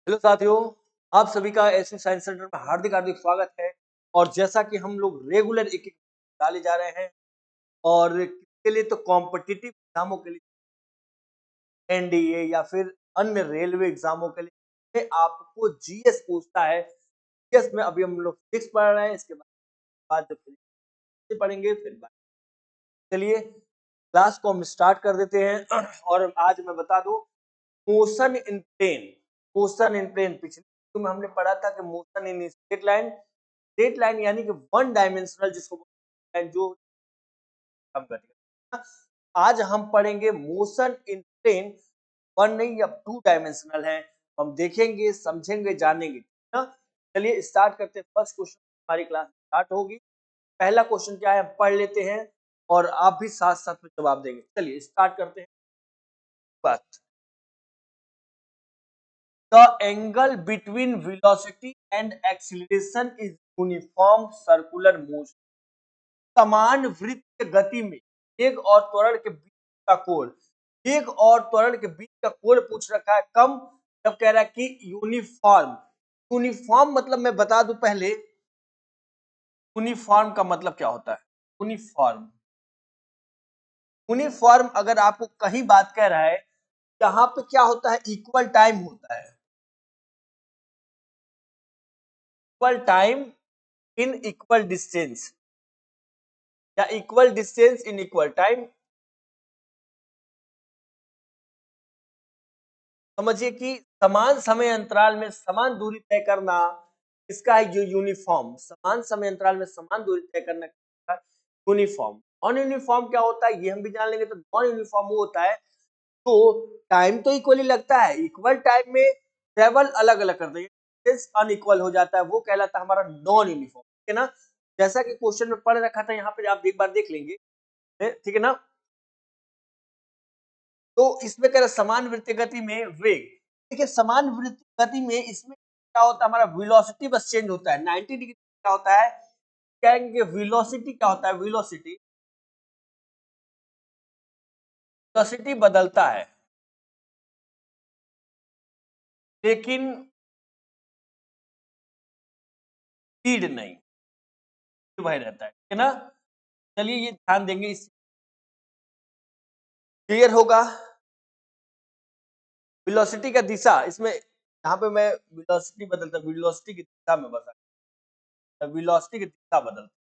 Hello साथियों, आप सभी का एसयू साइंस सेंटर में हार्दिक हार्दिक स्वागत है। और जैसा कि हम लोग रेगुलर एक-एक डाले जा रहे हैं और किसके लिए तो कॉम्पिटिटिव एग्जामों के लिए, एनडीए या फिर अन्य रेलवे एग्जामों के लिए आपको जीएस पूछता है। जीएस में अभी हम लोग फिजिक्स पढ़ रहे हैं, इसके बाद जब फिजिक्स पढ़ेंगे फिर चलिए क्लास को हम स्टार्ट कर देते हैं। और आज मैं बता दूं, motion in plane. Motion in plane पिछले में हमने पढ़ा था कि मोशन इन स्ट्रेट लाइन यानी कि वन डायमेंशनल जिसको बोलते हैं, जो हम करेंगे। आज हम पढ़ेंगे मोशन इन प्लेन, वन नहीं या टू डायमेंशनल है। हम देखेंगे, समझेंगे, जानेंगे ना। चलिए स्टार्ट करते हैं। फर्स्ट क्वेश्चन हमारी क्लास स्टार्ट होगी। पहला क्वेश्चन क्या है हम पढ़ लेते हैं और आप भी साथ साथ में जवाब देंगे। चलिए स्टार्ट करते हैं बात। The angle between velocity and acceleration is uniform circular motion. समान वृत्त गति में वेग और त्वरण के बीच का कोण, वेग और त्वरण के बीच का कोण पूछ रखा है कम, जब कह रहा है कि यूनिफॉर्म। यूनिफॉर्म मतलब मैं बता दूं पहले, यूनिफॉर्म का मतलब क्या होता है। यूनिफॉर्म, यूनिफॉर्म अगर आपको कहीं बात कह रहा है, यहाँ पे क्या होता है, इक्वल टाइम होता है। Equal time in equal distance या equal distance in equal time. समझिए कि समान समय अंतराल में समान दूरी तय करना, इसका है जो यूनिफॉर्म। समान समय अंतराल में समान दूरी तय करना यूनिफॉर्म। नॉन यूनिफॉर्म क्या होता है ये हम भी जान लेंगे। तो नॉन यूनिफॉर्म वो होता है तो टाइम तो इक्वली लगता है, इक्वल टाइम में ट्रेवल अलग अलग कर देंगे, अनइक्वल हो जाता है, वो कहलाता है हमारा नॉन यूनिफॉर्म। ठीक है ना। जैसा कि क्वेश्चन में पढ़ रखा था, यहाँ पे आप एक बार देख लेंगे। ठीक है ना। तो इसमें कह रहा समान वृत्तीय गति में वेग। देखिए समान वृत्तीय गति में इसमें क्या होता है, हमारा वेलोसिटी बस चेंज होता है 90 डिग्री। क्या होता है, कहेंगे वेलोसिटी क्या होता है, वेलोसिटी वेलोसिटी बदलता है लेकिन स्पीड नहीं, वही रहता है। ठीक है ना। चलिए ये ध्यान देंगे, इस क्लियर होगा। वेलोसिटी का दिशा इसमें, यहाँ पे मैं वेलोसिटी बदलता, वेलोसिटी की दिशा में बदलता, वेलोसिटी की दिशा बदलता,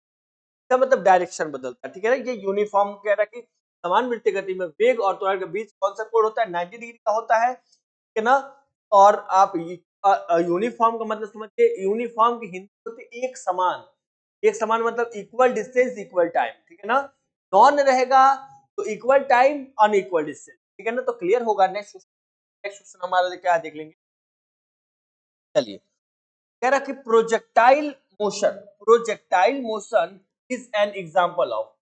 इसका मतलब डायरेक्शन बदलता है। ठीक है ना। ये यूनिफॉर्म कह रहा है कि समान वृत्तीय गति में वेग और त्वरण के बीच कौन सा कोण होता है, 90 डिग्री का होता है। ठीक है ना। और आप यूनिफॉर्म का मतलब समझिए, यूनिफॉर्म की हिंदी होती है एक समान। एक समान मतलब इक्वल डिस्टेंस इक्वल टाइम। ठीक है ना। नॉन रहेगा तो इक्वल टाइम अनइक्वल डिस्टेंस। ठीक है ना। तो क्लियर होगा। नेक्स्ट क्वेश्चन हमारा क्या है देख लेंगे। चलिए कह रहा कि projectile motion is an example of.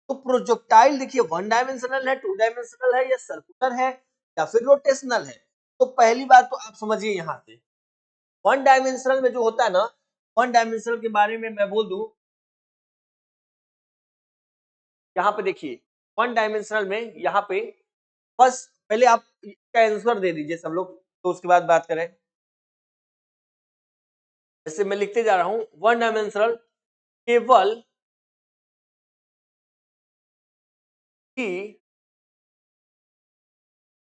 तो प्रोजेक्टाइल देखिए वन डायमेंशनल है, टू डायमेंशनल है, या सर्कुलर है, या फिर रोटेशनल है। तो पहली बात तो आप समझिए, यहां से वन डायमेंशनल में जो होता है ना, वन डायमेंशनल के बारे में मैं बोल दूं, यहाँ पे देखिए वन डायमेंशनल में यहाँ पे बस पहले आप इसका आंसर दे दीजिए सब लोग, तो उसके बाद बात करें। जैसे मैं लिखते जा रहा हूं, वन डायमेंशनल केवल की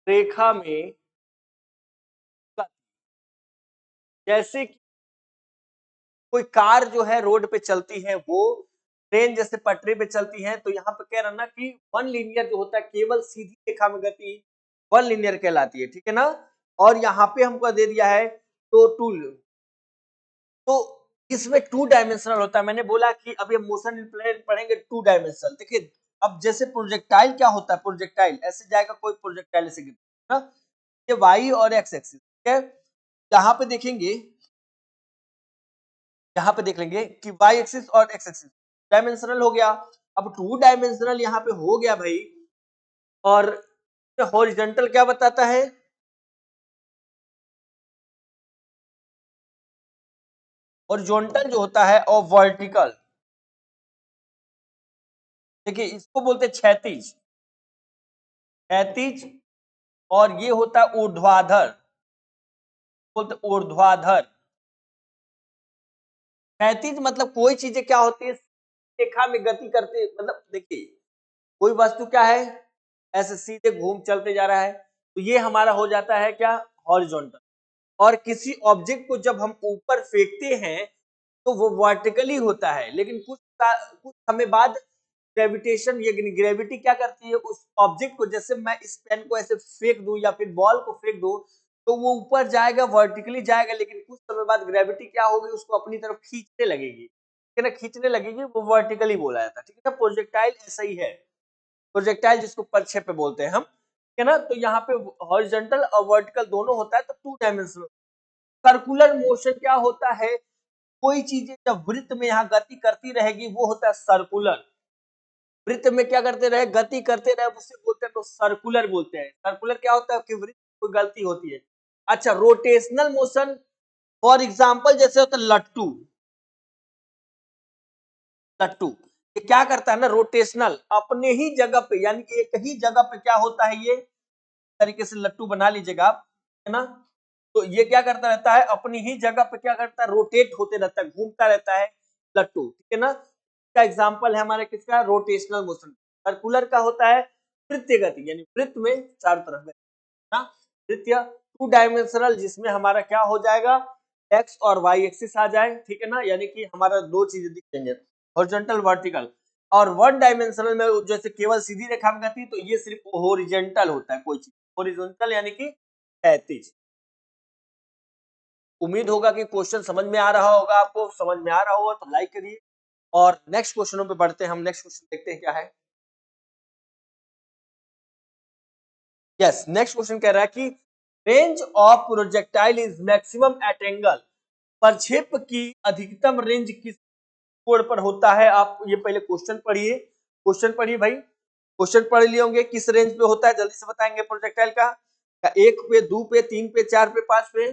रेखा में, जैसे कि कोई कार जो है रोड पे चलती है, वो ट्रेन जैसे पटरी पे चलती है, तो यहाँ पे कह रहा ना कि वन लीनियर जो होता है केवल सीधी रेखा में गति वन लीनियर कहलाती है। ठीक है ना। और यहाँ पे हमको दे दिया है तो तो इसमें टू डायमेंशनल होता है। मैंने बोला कि अभी हम मोशन इन प्लेन पढ़ेंगे टू डायमेंशनल। देखिए अब जैसे प्रोजेक्टाइल क्या होता है, प्रोजेक्टाइल ऐसे जाएगा, कोई प्रोजेक्टाइल ऐसे गिरता है ना, ये वाई और एक्स एक्सिस। ठीक है। यहाँ पे देखेंगे, यहाँ पे देख लेंगे कि वाई एक्सिस और एक्स एक्सिस डायमेंशनल हो गया। अब टू डायमेंशनल यहाँ पे हो गया भाई। और हॉरिजॉन्टल क्या बताता है, हॉरिजॉन्टल जो होता है और वर्टिकल, देखिए इसको बोलते हैं क्षैतिज, क्षैतिज। और ये होता है ऊर्ध्वाधर। बोलते ऊर्ध्वाधर। क्षैतिज मतलब कोई चीजें क्या होती है, रेखा में गति करते, मतलब देखिए कोई वस्तु क्या है, ऐसे सीधे घूम चलते जा रहा है, तो ये हमारा हो जाता है क्या, हॉरिजॉन्टल। और किसी ऑब्जेक्ट को जब हम ऊपर फेंकते हैं तो वो वर्टिकली होता है, लेकिन कुछ समय बाद ग्रेविटेशन, ये ग्रेविटी क्या करती है उस ऑब्जेक्ट को, जैसे मैं इस पेन को ऐसे फेंक दूं या फिर बॉल को फेंक दूं, तो वो ऊपर जाएगा, वर्टिकली जाएगा, लेकिन कुछ समय बाद ग्रेविटी क्या होगी, उसको अपनी तरफ खींचने लगेगी, ठीक है ना, खींचने लगेगी, वो वर्टिकली बोला जाता है, ठीक है ना। प्रोजेक्टाइल ऐसा ही है, प्रोजेक्टाइल जिसको प्रक्षेप बोलते हैं हम, ठीक है ना। तो यहाँ पे हॉरिजॉन्टल और वर्टिकल दोनों होता है, तो 2 डायमेंशनल। सर्कुलर मोशन क्या होता है, कोई चीजें जब वृत्त में यहाँ गति करती रहेगी वो होता है सर्कुलर। वृत्त में क्या करते रहे, गति करते रहे, उसे बोलते हैं तो सर्कुलर बोलते हैं। सर्कुलर क्या होता है कि वृत्त में कोई गलती होती है। अच्छा, रोटेशनल मोशन, फॉर एग्जाम्पल जैसे होता है लट्टू, लट्टू ये क्या करता है ना, रोटेशनल, अपने ही जगह पे, यानी कि एक ही जगह पे क्या होता है, ये तरीके से लट्टू बना लीजिएगा आप, है ना। तो ये क्या करता रहता है, अपनी ही जगह पे क्या करता है, रोटेट होते रहता है, घूमता रहता है लट्टू, ठीक है ना। इसका एग्जांपल है हमारे किसका, रोटेशनल मोशन। सर्कुलर का होता है वृत्तीय गति, यानी वृत्त में चारों तरफ गति ना। वृत्तीय 2 डायमेंशनल, जिसमें हमारा क्या हो जाएगा, एक्स और वाई एक्सिस आ जाए, ठीक है ना, यानी कि हमारा दो चीजें दिख जाएंगे, हॉरिजॉन्टल वर्टिकल। और 1 डायमेंशनल में जैसे केवल सीधी रेखा में गति, तो ये सिर्फ हॉरिजॉन्टल होता है, कोई चीज हॉरिजॉन्टल यानी कि क्षैतिज। उम्मीद होगा कि क्वेश्चन समझ में आ रहा होगा, आपको समझ में आ रहा होगा तो लाइक करिए। और नेक्स्ट क्वेश्चनों पे बढ़ते हैं हम। नेक्स्ट क्वेश्चन देखते हैं क्या है। यस, नेक्स्ट क्वेश्चन कह रहा है कि range of projectile is maximum at angle. प्रक्षेप की अधिकतम रेंज किस कोण पर होता है। आप ये पहले क्वेश्चन पढ़िए, क्वेश्चन पढ़िए भाई, क्वेश्चन पढ़ लिए होंगे, किस रेंज पे होता है जल्दी से बताएंगे प्रोजेक्टाइल का, एक पे, दो पे, तीन पे, चार पे, पांच पे।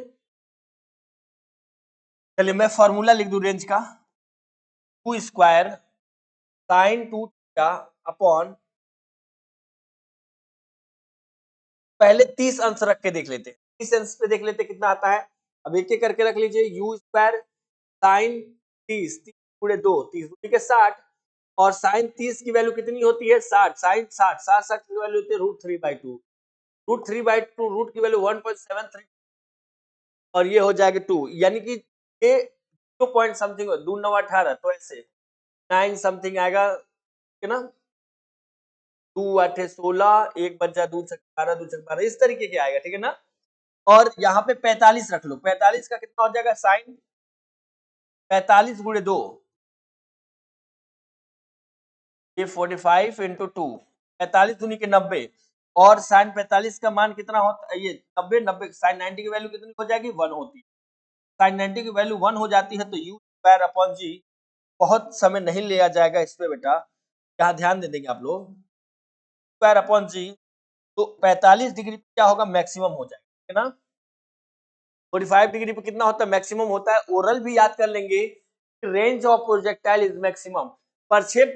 चलिए मैं फॉर्मूला लिख दूं रेंज का, two square sine two theta upon, पहले 30 अंश रख के देख लेते हैं, 30 अंश पे देख लेते कितना आता है। अब एक एक करके रख लीजिए, यू स्क्वायर साइन 30, 30 गुणे 2, 30 गुणे के 60, और साइन 30 की वैल्यू कितनी होती है, 60, साइन 60, 60 की वैल्यू होती है √3/2, √3/2, रूट की वैल्यू 1.73, और ये हो जाएगा 2, यानी कि ये 2 पॉइंट समथिंग, 2 9 18, तो ऐसे 9 समथिंग आएगा, ठीक है ना। 2 8 16, 1 बचा 2 छक 12, 2 छक 12, इस तरीके के आएगा, ठीक है ना। और यहाँ पे 45 रख लो, 45 का कितना हो जाएगा, साइन 45 गुणे 2, ये 45 इंटू 2, 45 दूनी के 90, और साइन 45 का मान कितना होता है, ये 90, 90 साइन 90 की वैल्यू कितनी हो जाएगी, 1 होती है। साइन 90 की वैल्यू 1 हो जाती है, तो यू स्क्वायर अपॉन जी, बहुत समय नहीं लिया जाएगा इस पे बेटा, यहाँ ध्यान दे देंगे आप लोग, स्क्वायर अपॉन जी, तो 45 डिग्री पे क्या होगा, मैक्सिमम हो जाएगा, है ना। 45 डिग्री पे कितना होता है, मैक्सिमम होता है। ओरल भी याद कर लेंगे, range of projectile is maximum, प्रक्षेप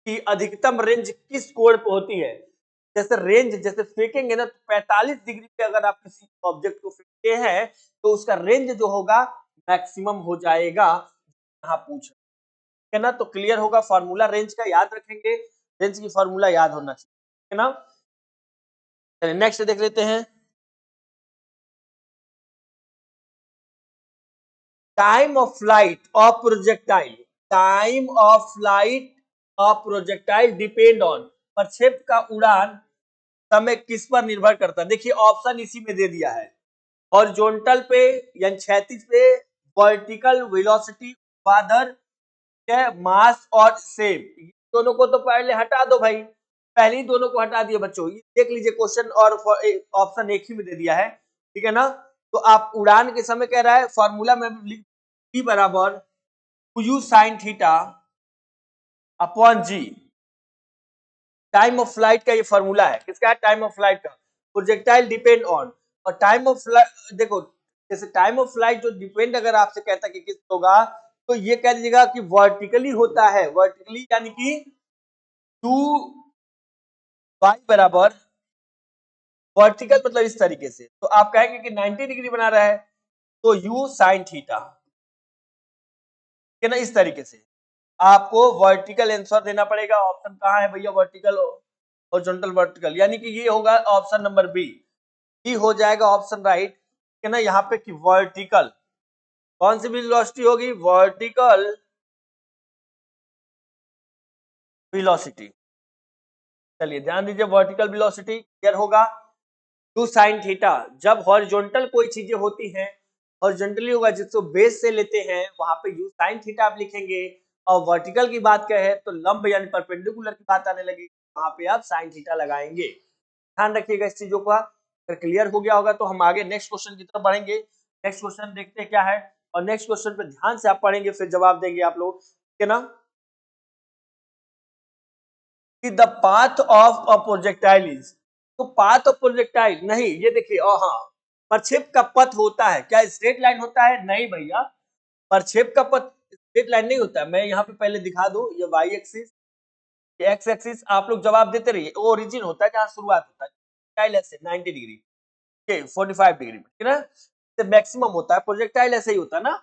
की अधिकतम रेंज किस कोण पे होती है। जैसे रेंज, जैसे फेंकेंगे ना, तो 45 डिग्री पे अगर आप किसी ऑब्जेक्ट को फेंकते हैं तो उसका रेंज जो होगा मैक्सिमम हो जाएगा, यहाँ पूछ है ना। तो क्लियर होगा, फार्मूला रेंज का याद रखेंगे, रेंज की फार्मूला याद होना चाहिए, है ना। चलिए नेक्स्ट देख लेते हैं, time of flight of projectile, time of flight of projectile depend on, प्रक्षेप का उड़ान समय किस पर निर्भर करता है। देखिए ऑप्शन इसी में दे दिया है, हॉरिजॉन्टल पे या क्षैतिज पे, वर्टिकल वेलोसिटी, ऊर्ध्वाधर, मास और शेप, दोनों को तो पहले हटा दो भाई, पहले ही दोनों को हटा दिए बच्चों, ये देख लीजिए क्वेश्चन, और ऑप्शन एक ही में दे दिया है, ठीक है ना। तो आप उड़ान के समय कह रहा है, फॉर्मूला में लिख T बराबर u sine theta upon g, time of flight का ये फॉर्मूला है, किसका है, टाइम ऑफ फ्लाइट का, प्रोजेक्टाइल डिपेंड ऑन, और टाइम ऑफ फ्लाइट देखो, जैसे टाइम ऑफ फ्लाइट जो डिपेंड अगर आपसे कहता है कि किस होगा, तो ये कह दीजिएगा कि वर्टिकली होता है, वर्टिकली यानी कि 2y बराबर, वर्टिकल मतलब इस तरीके से, तो आप कहेंगे कि 90 डिग्री बना रहा है, तो u sin थीटा, ना इस तरीके से आपको वर्टिकल आंसर देना पड़ेगा। ऑप्शन कहाँ है भैया, वर्टिकल हॉरिजॉन्टल वर्टिकल, यानी कि ये होगा ऑप्शन नंबर बी, ई हो जाएगा ऑप्शन राइट, है ना। यहाँ पे कि वर्टिकल कौन सी वेलोसिटी होगी, वर्टिकल वेलोसिटी। चलिए ध्यान दीजिए, वर्टिकल वेलोसिटी क्लियर होगा। टू साइन थीटा, जब हॉरिजॉन्टल कोई चीजें होती हैं, हॉरिजॉन्टली होगा जिसको बेस से लेते हैं, वहां पे यू साइन थीटा आप लिखेंगे। और वर्टिकल की बात कहे तो लंब यानी परपेंडिकुलर की बात आने लगी, वहां पे आप साइन थीटा लगाएंगे। ध्यान रखिएगा इस चीजों का। अगर क्लियर हो गया होगा तो हम आगे नेक्स्ट क्वेश्चन की तरफ बढ़ेंगे। नेक्स्ट क्वेश्चन देखते हैं क्या है, और नेक्स्ट क्वेश्चन पे ध्यान से आप पढ़ेंगे, फिर जवाब देंगे आप लोग, ठीक है ना। The path of a projectile is, तो पाथ ऑफ प्रोजेक्टाइल नहीं, ये देखिए, और हाँ, प्रक्षेप का पथ होता है क्या, स्ट्रेट लाइन होता है, नहीं भैया, प्रक्षेप का पथ स्ट्रेट लाइन नहीं होता है। मैं यहाँ पे पहले दिखा दूं, ये वाई एक्सिस, ये एक्स एक्सिस, आप लोग जवाब देते रहिए, वो ओरिजिन होता है जहाँ शुरुआत होता है, प्रोजेक्टाइल ऐसे 90 डिग्री, 45 डिग्री, ठीक है ना, मैक्सिमम होता है, प्रोजेक्टाइल ऐसे ही होता है ना।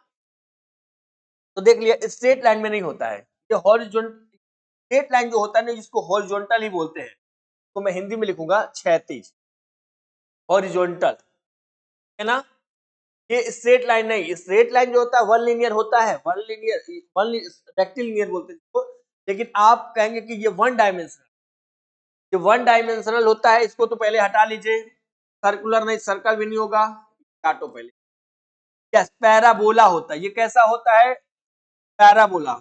तो देख लिया, स्ट्रेट लाइन में नहीं होता है, ये हॉरिजॉन्टल, स्ट्रेट लाइन जो होता है ना, जिसको हॉरिजॉन्टल ही बोलते हैं, तो मैं हिंदी में लिखूंगा क्षैतिज, हॉरिजॉन्टल, है ना। ये स्ट्रेट लाइन नहीं, स्ट्रेट लाइन जो होता है वन लीनियर होता है, वन लीनियर, वन रेक्टिलिनियर बोलते हैं इसको, लेकिन आप कहेंगे कि ये वन डायमेंशनल, ये वन डायमेंशनल होता है, इसको तो पहले हटा लीजिए, सर्कुलर नहीं, सर्कल भी नहीं होगा, काटो पहले। यस, पैराबोला होता है, ये कैसा होता है, पैराबोला,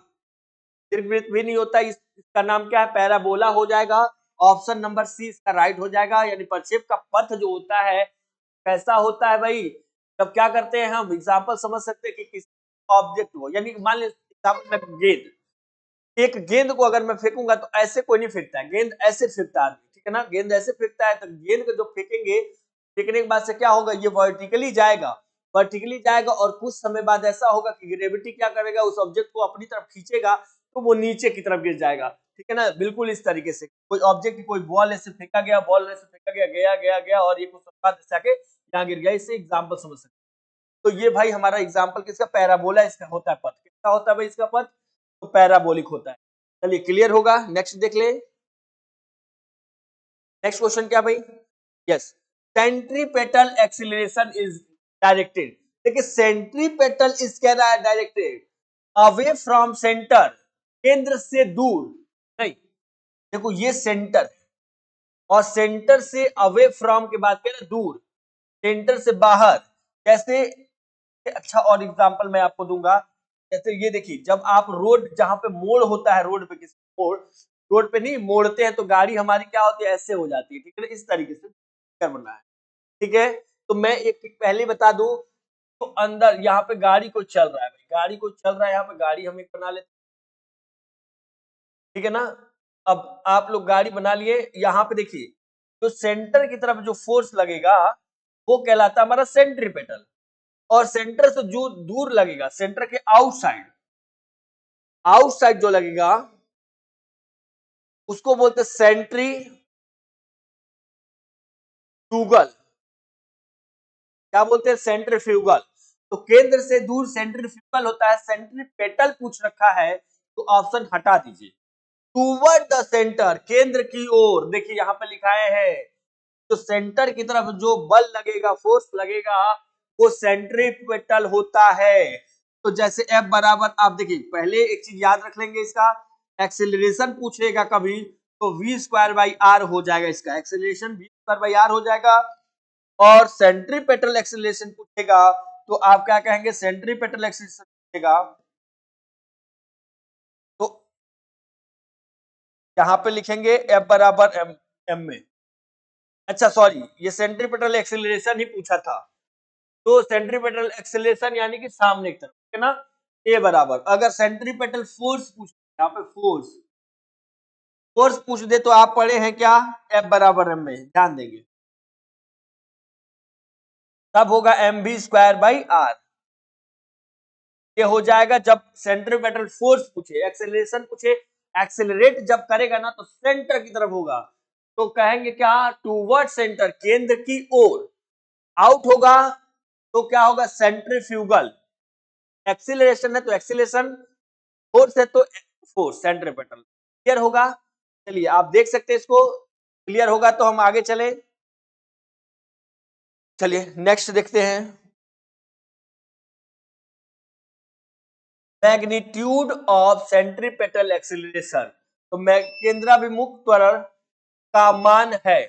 दीर्घवृत्त भी नहीं होता, इसका नाम क्या है, पैराबोला हो जाएगा। ऑप्शन नंबर सी इसका राइट हो जाएगा, यानी प्रक्षेप का पथ जो होता है कैसा होता है भाई, तब क्या करते हैं हम, एग्जांपल समझ सकते हैं कि किसी ऑब्जेक्ट को, यानी मान लीजिए एग्जांपल में गेंद, एक गेंद को अगर मैं फेंकूंगा तो ऐसे कोई नहीं फेंकता है, गेंद ऐसे फेंकता है, ठीक है ना, गेंद ऐसे फेंकता है, तो गेंद को जो फेंकेंगे, फेंकने के बाद से क्या होगा, ये वर्टिकली जाएगा, वर्टिकली जाएगा, और कुछ समय बाद ऐसा होगा कि ग्रेविटी क्या करेगा, उस ऑब्जेक्ट को अपनी तरफ खींचेगा, तो वो नीचे की तरफ गिर जाएगा, ठीक है ना। बिल्कुल इस तरीके से कोई ऑब्जेक्ट, कोई बॉल ऐसे फेंका गया, बॉल ऐसे फेंका गया, गया गया गया, और ये कुछ समय बाद ऐसे आके यहाँ गिर गया, इससे एग्जाम्पल समझ सकते हैं। तो ये भाई हमारा एग्जाम्पल किसका, पैराबोला इसका होता है पथ, किसका होता है भाई इसका पथ, तो पैराबोलिक होता है। चलिए क्लियर होगा, नेक्स्ट देख ले, नेक्स्ट क्वेश्चन क्या भाई, yes, centripetal acceleration is directed, देखिए सेंट्रीपेटल इज कह रहा है डायरेक्टेड अवे फ्रॉम सेंटर, केंद्र से दूर नहीं, देखो ये सेंटर, और सेंटर से अवे फ्रॉम के बाद कह रहे दूर, सेंटर से बाहर, जैसे, अच्छा और एग्जांपल मैं आपको दूंगा, जैसे ये देखिए, जब आप रोड, जहां पे मोड़ होता है, रोड पे किसी मोड़, रोड पे नहीं मोड़ते हैं तो गाड़ी हमारी क्या होती है, ऐसे हो जाती है, ठीक है, इस तरीके से करना है, ठीक है। तो मैं एक पहले बता दूं, तो अंदर यहाँ पे गाड़ी को चल रहा है भाई, गाड़ी को चल रहा है, यहाँ पे गाड़ी हम एक बना लेते, ठीक है ना। अब आप लोग गाड़ी बना लिए, यहाँ पे देखिए, तो सेंटर की तरफ जो फोर्स लगेगा वो कहलाता है हमारा सेंट्रीपेटल, और सेंटर से जो दूर लगेगा, सेंटर के आउटसाइड, आउटसाइड जो लगेगा उसको बोलते सेंट्री फ्यूगल, क्या बोलते हैं, सेंट्रीफ्यूगल। तो केंद्र से दूर सेंट्रीफ्यूगल होता है, सेंट्रीपेटल पूछ रखा है तो ऑप्शन हटा दीजिए, टूवर्ड द सेंटर, केंद्र की ओर, देखिए यहाँ पे लिखाए हैं, तो सेंटर की तरफ जो बल लगेगा, फोर्स लगेगा, वो सेंट्रीपेटल होता है। तो जैसे F बराबर, आप देखिए पहले एक चीज याद रख लेंगे, इसका एक्सेलरेशन पूछेगा कभी तो v स्क्वायर बाई आर हो जाएगा, इसका acceleration v square by r हो जाएगा, और सेंट्रीपेटल एक्सेलरेशन पूछेगा तो आप क्या कहेंगे, सेंट्रीपेटल एक्सेलरेशन पूछेगा तो यहाँ पे लिखेंगे F बराबर एम, एम में, अच्छा सॉरी, ये सेंट्रीपेटल एक्सेलरेशन ही पूछा था, तो सेंट्रीपेटल एक्सेलरेशन यानी कि सामने की तरफ, है ना, ए बराबर, अगर सेंट्रीपेटल फोर्स पूछ, यहाँ पे फोर्स, फोर्स पूछ दे तो आप पढ़े हैं क्या, एफ बराबर एम में, ध्यान देंगे, तब होगा m v square by r, ये हो जाएगा जब सेंट्रीपेटल फोर्स पूछे, एक्सेलरेशन पूछे, एक्सेलरेट जब करेगा ना तो सेंटर की तरफ होगा, तो कहेंगे क्या, टूवर्ड सेंटर, केंद्र की ओर, आउट होगा तो क्या होगा, सेंट्रीफ्यूगल। एक्सीलरेशन है तो एक्सीलरेशन, फोर्स है तो फोर्स सेंट्रीपेटल। क्लियर होगा? चलिए आप देख सकते हैं इसको। क्लियर होगा तो हम आगे चले। चलिए नेक्स्ट देखते हैं। मैग्नीट्यूड ऑफ सेंट्रीपेटल एक्सीलरेशन, तो केंद्राभिमुख त्वरण का मान है।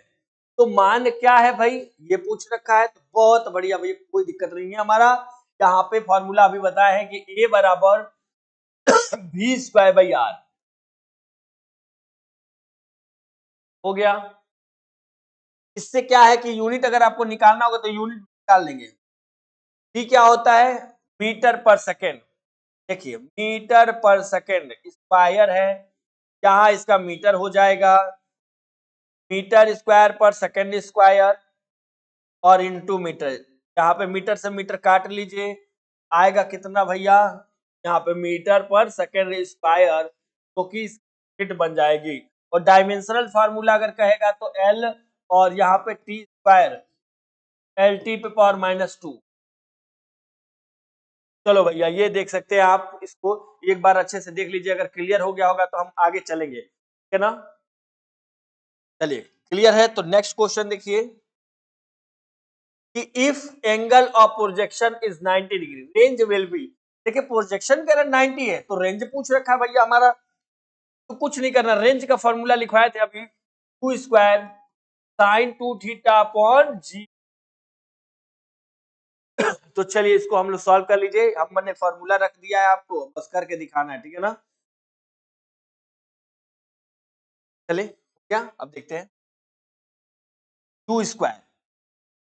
तो मान क्या है भाई, ये पूछ रखा है, तो बहुत बढ़िया भाई, कोई दिक्कत नहीं है हमारा। यहाँ पे फॉर्मूला अभी बताया है कि ए बराबर वी स्क्वायर बाई आर। हो गया। इससे क्या है कि यूनिट अगर आपको निकालना होगा तो यूनिट निकाल लेंगे। टी क्या होता है, मीटर पर सेकेंड। देखिए मीटर पर सेकेंड स्क्वायर है, यहाँ इसका मीटर हो जाएगा, मीटर स्क्वायर पर सेकेंड स्क्वायर और इनटू मीटर। यहाँ पे मीटर से मीटर काट लीजिए, आएगा कितना भैया, यहाँ पे मीटर पर सेकेंड स्क्वायर, तो कि यूनिट बन जाएगी। और डायमेंशनल फार्मूला अगर कहेगा तो एल, और यहाँ पे टी स्क्वायर, एल टी पे पावर -2। चलो भैया ये देख सकते हैं आप, इसको एक बार अच्छे से देख लीजिए, अगर क्लियर हो गया होगा तो हम आगे चलेंगे, ठीक है ना। चलिए क्लियर है तो नेक्स्ट क्वेश्चन देखिए कि if angle of projection is 90 degree range will be. देखिए प्रोजेक्शन का अगर 90 है तो रेंज पूछ रखा है भैया हमारा, तो कुछ नहीं करना, रेंज का फॉर्मूला लिखवाए थे अभी, two square sine 2 theta upon G. तो चलिए इसको हम लोग सॉल्व कर लीजिए, हमने फॉर्मूला रख दिया है, आपको बस करके दिखाना है, ठीक है ना। चलिए क्या अब देखते हैं, two square,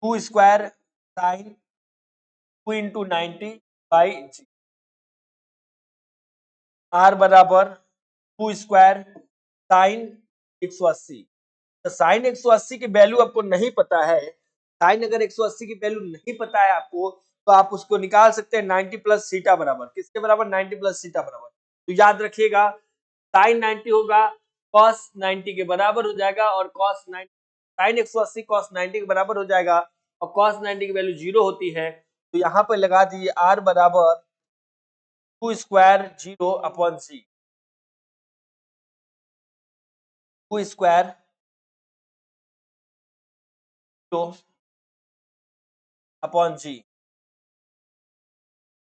two square sine 2 into 90 by g, R बराबर 2 स्क्वायर साइन 180। तो साइन 180 की वैल्यू आपको नहीं पता है, साइन अगर 180 की वैल्यू नहीं पता है आपको, तो आप उसको निकाल सकते हैं 90 प्लस सीटा बराबर, किसके बराबर, 90 प्लस सीटा बराबर। तो याद रखिएगा साइन 90 होगा कॉस 90 के बराबर हो जाएगा, और कॉस 90, साइन 180 कॉस 90 के बराबर हो जाएगा, और कॉस 90 की वैल्यू 0 होती है। तो यहाँ पे लगा दीजिए आर बराबर 2 स्क्वायर 0 अपॉन सी, 2 स्क्वायर तो अपॉन जी,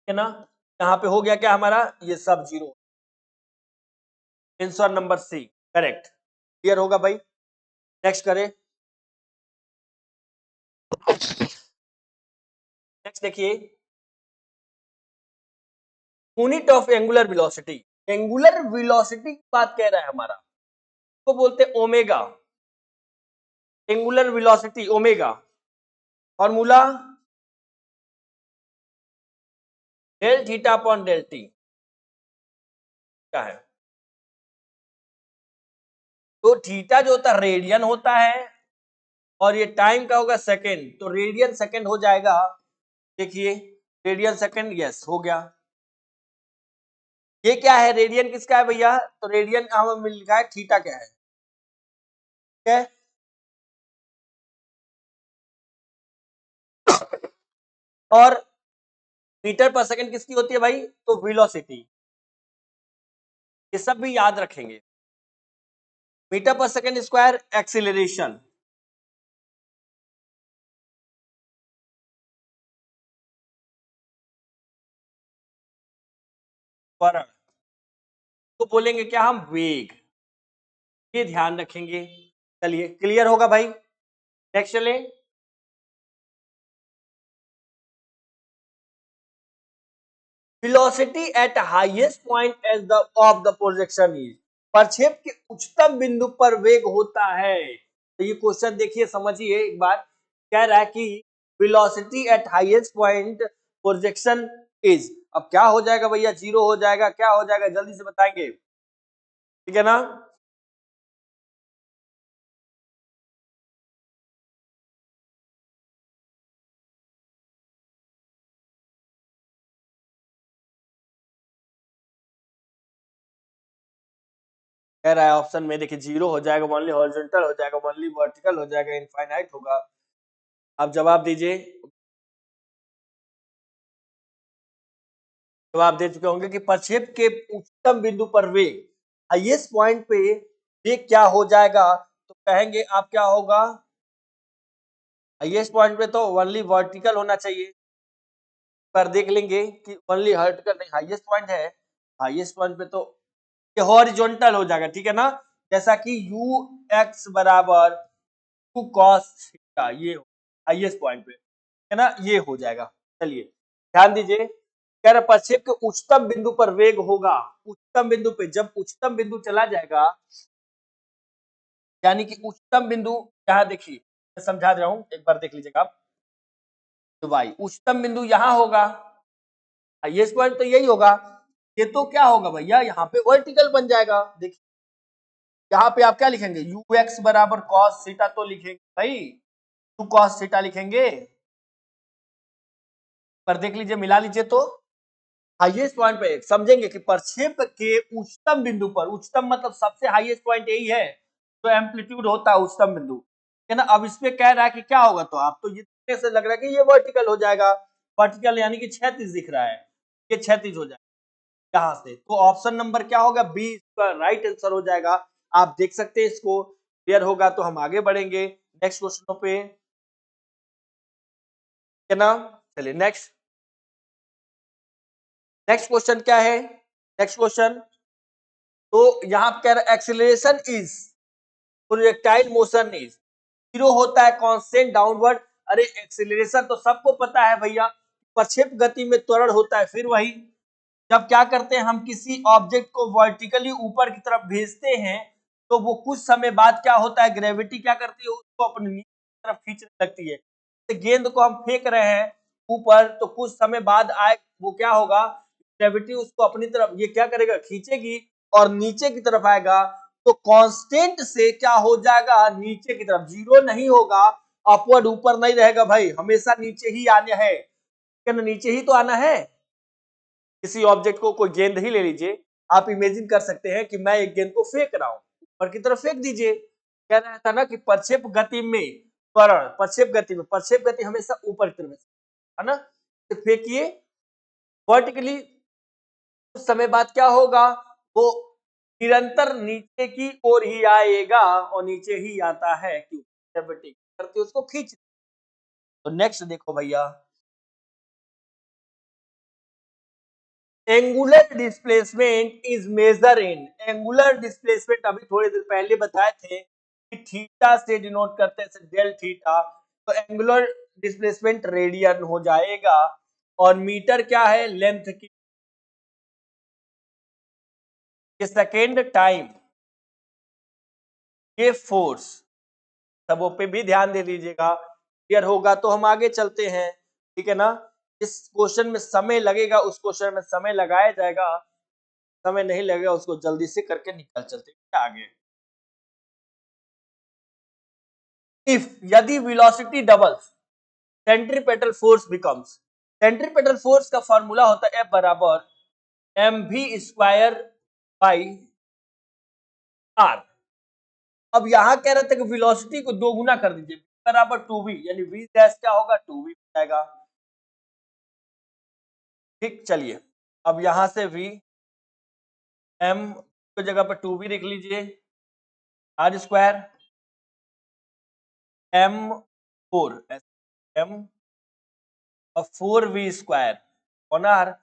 है ना। यहाँ पे हो गया क्या हमारा, ये सब 0। Answer number C correct. Clear होगा भाई, नेक्स्ट करें। नेक्स्ट देखिए, unit of angular velocity, angular velocity की बात कह रहा है हमारा, को बोलते हैं omega, angular velocity omega, formula del theta upon del t, क्या है, तो थीटा जो होता है रेडियन होता है, और ये टाइम का होगा सेकेंड, तो रेडियन सेकेंड हो जाएगा। देखिए रेडियन सेकेंड, यस हो गया। ये क्या है, रेडियन किसका है भैया, तो रेडियन हमें लिखा है थीटा क्या है, ठीक है। और मीटर पर सेकंड किसकी होती है भाई, तो वेलोसिटी, ये सब भी याद रखेंगे। मीटर पर सेकंड स्क्वायर एक्सीलरेशन, त्वरण, तो बोलेंगे क्या हम, वेग, ये ध्यान रखेंगे। चलिए क्लियर होगा भाई, नेक्स्ट चले। Velocity at highest point as the of the projection is, प्रक्षेप के उच्चतम बिंदु पर वेग होता है। तो ये क्वेश्चन देखिए समझिए एक बार, कह रहा है कि velocity at highest point projection is, अब क्या हो जाएगा भैया, 0 हो जाएगा, क्या हो जाएगा जल्दी से बताएंगे, ठीक है ना। कह रहा है ऑप्शन में देखिए 0 हो जाएगा, ओनली हॉरिजॉन्टल हो जाएगा, ओनली वर्टिकल हो जाएगा, इनफाइनाइट होगा। आप जवाब दीजिए। जवाब दे चुके होंगे कि प्रक्षेप के उच्चतम बिंदु पर वेग, हाईएस्ट पॉइंट पे वेग क्या हो जाएगा, तो कहेंगे आप क्या होगा, हाईएस्ट पॉइंट पे तो ओनली वर्टिकल होना चाहिए, पर देख लेंगे कि ओनली वर्टिकल नहीं, हाईएस्ट पॉइंट है, हाईएस्ट पॉइंट पे तो ये हॉरिजॉन्टल हो जाएगा, ठीक है ना, जैसा कि यू एक्स बराबर टू कॉस थीटा, ये हाईएस्ट पॉइंट पे है ना, ये हो जाएगा। चलिए ध्यान दीजिए, कह रहे प्रक्षेप के उच्चतम बिंदु पर वेग होगा, उच्चतम बिंदु पे, जब उच्चतम बिंदु चला जाएगा, यानी कि उच्चतम बिंदु, यहां देखिए मैं समझा रहा हूं, एक बार देख लीजिएगा आप, तो भाई उच्चतम बिंदु यहां होगा, हाईएस्ट पॉइंट तो यही होगा, ये तो क्या होगा भैया, यहाँ पे वर्टिकल बन जाएगा। देखिए यहाँ पे आप क्या लिखेंगे, यू एक्स बराबर कॉस थीटा तो लिखेंगे भाई, टू कॉस थीटा लिखेंगे, पर देख लीजिए मिला लीजिए तो हाईएस्ट पॉइंट पे समझेंगे कि प्रक्षेप के उच्चतम बिंदु पर, उच्चतम मतलब सबसे हाईएस्ट पॉइंट यही है, तो एम्पलीट्यूड होता है उच्चतम बिंदु, है ना। अब इसमें कह रहा है कि क्या होगा, तो आप तो ये देखने से लग रहा है कि ये वर्टिकल हो जाएगा, वर्टिकल यानी कि क्षैतिज दिख रहा है, ये क्षैतिज हो जाएगा यहां से, तो ऑप्शन नंबर क्या होगा, बी इसका राइट आंसर हो जाएगा। आप देख सकते हैं इसको, क्लियर होगा तो हम आगे बढ़ेंगे नेक्स्ट क्वेश्चनों पे, है ना। चलिए नेक्स्ट, नेक्स्ट क्वेश्चन क्या है, नेक्स्ट क्वेश्चन, तो यहां कह रहा है acceleration is, projectile motion is, zero होता है कांस्टेंट डाउनवर्ड, अरे एक्सीलरेशन तो सबको पता है भैया, प्रक्षेप गति में त्वरण होता है, फिर वही जब क्या करते हैं हम किसी ऑब्जेक्ट को वर्टिकली ऊपर की तरफ भेजते हैं, तो वो कुछ समय बाद क्या होता है, ग्रेविटी क्या करती है, उसको अपने नीचे की तरफ खींचने लगती है, तो गेंद को हम फेंक रहे हैं ऊपर, तो कुछ समय बाद आए वो क्या होगा, ग्रेविटी उसको अपनी तरफ ये क्या करेगा, खींचेगी और नीचे की तरफ आएगा, तो कांस्टेंट से क्या हो जाएगा, नीचे की तरफ, जीरो नहीं होगा, अपवर्ड ऊपर नहीं रहेगा भाई, हमेशा नीचे ही आने है, नीचे ही तो आना है। किसी ऑब्जेक्ट को, कोई गेंद ही ले लीजिए, आप इमेजिन कर सकते हैं कि मैं एक गेंद को फेंक रहा हूं, ऊपर की तरफ फेंक दीजिए, कह रहा था ना कि प्रक्षेप गति में त्वरण, प्रक्षेप गति में, प्रक्षेप गति हमेशा ऊपर की तरफ है ना, तो फेंकिए वर्टिकली, कुछ समय बाद क्या होगा, वो निरंतर नीचे की ओर ही आएगा, और नीचे ही आता है क्यों, ग्रेविटी करके उसको खींच। तो नेक्स्ट देखो भैया, angular displacement is measure in, angular displacement अभी थोड़ी देर पहले बताए थे कि थीटा से डिनोट करते हैं, डेल थीटा, तो एंगुलर डिस्प्लेसमेंट रेडियन हो जाएगा, और मीटर क्या है, लेंथ की, सेकेंड टाइम, ये फोर्स, सबों पे भी ध्यान दे दीजिएगा, क्लियर होगा तो हम आगे चलते हैं, ठीक है ना। इस क्वेश्चन में समय लगेगा, उस क्वेश्चन में समय लगाया जाएगा, समय नहीं लगेगा उसको जल्दी से करके निकल चलते हैं आगे। इफ, यदि velocity doubles, centripetal force becomes, centripetal force का फॉर्मूला होता है F बराबर mv स्क्वायर बाई r। अब यहां कह रहे थे कि वेलोसिटी को दो गुना कर दीजिए, बराबर 2v, यानी v डैश क्या होगा, 2v हो जाएगा, ठीक। चलिए अब यहां से v, m की जगह पर 2v लिख लीजिए, r स्क्वायर m 4 m और 4v स्क्वायर ऑन r,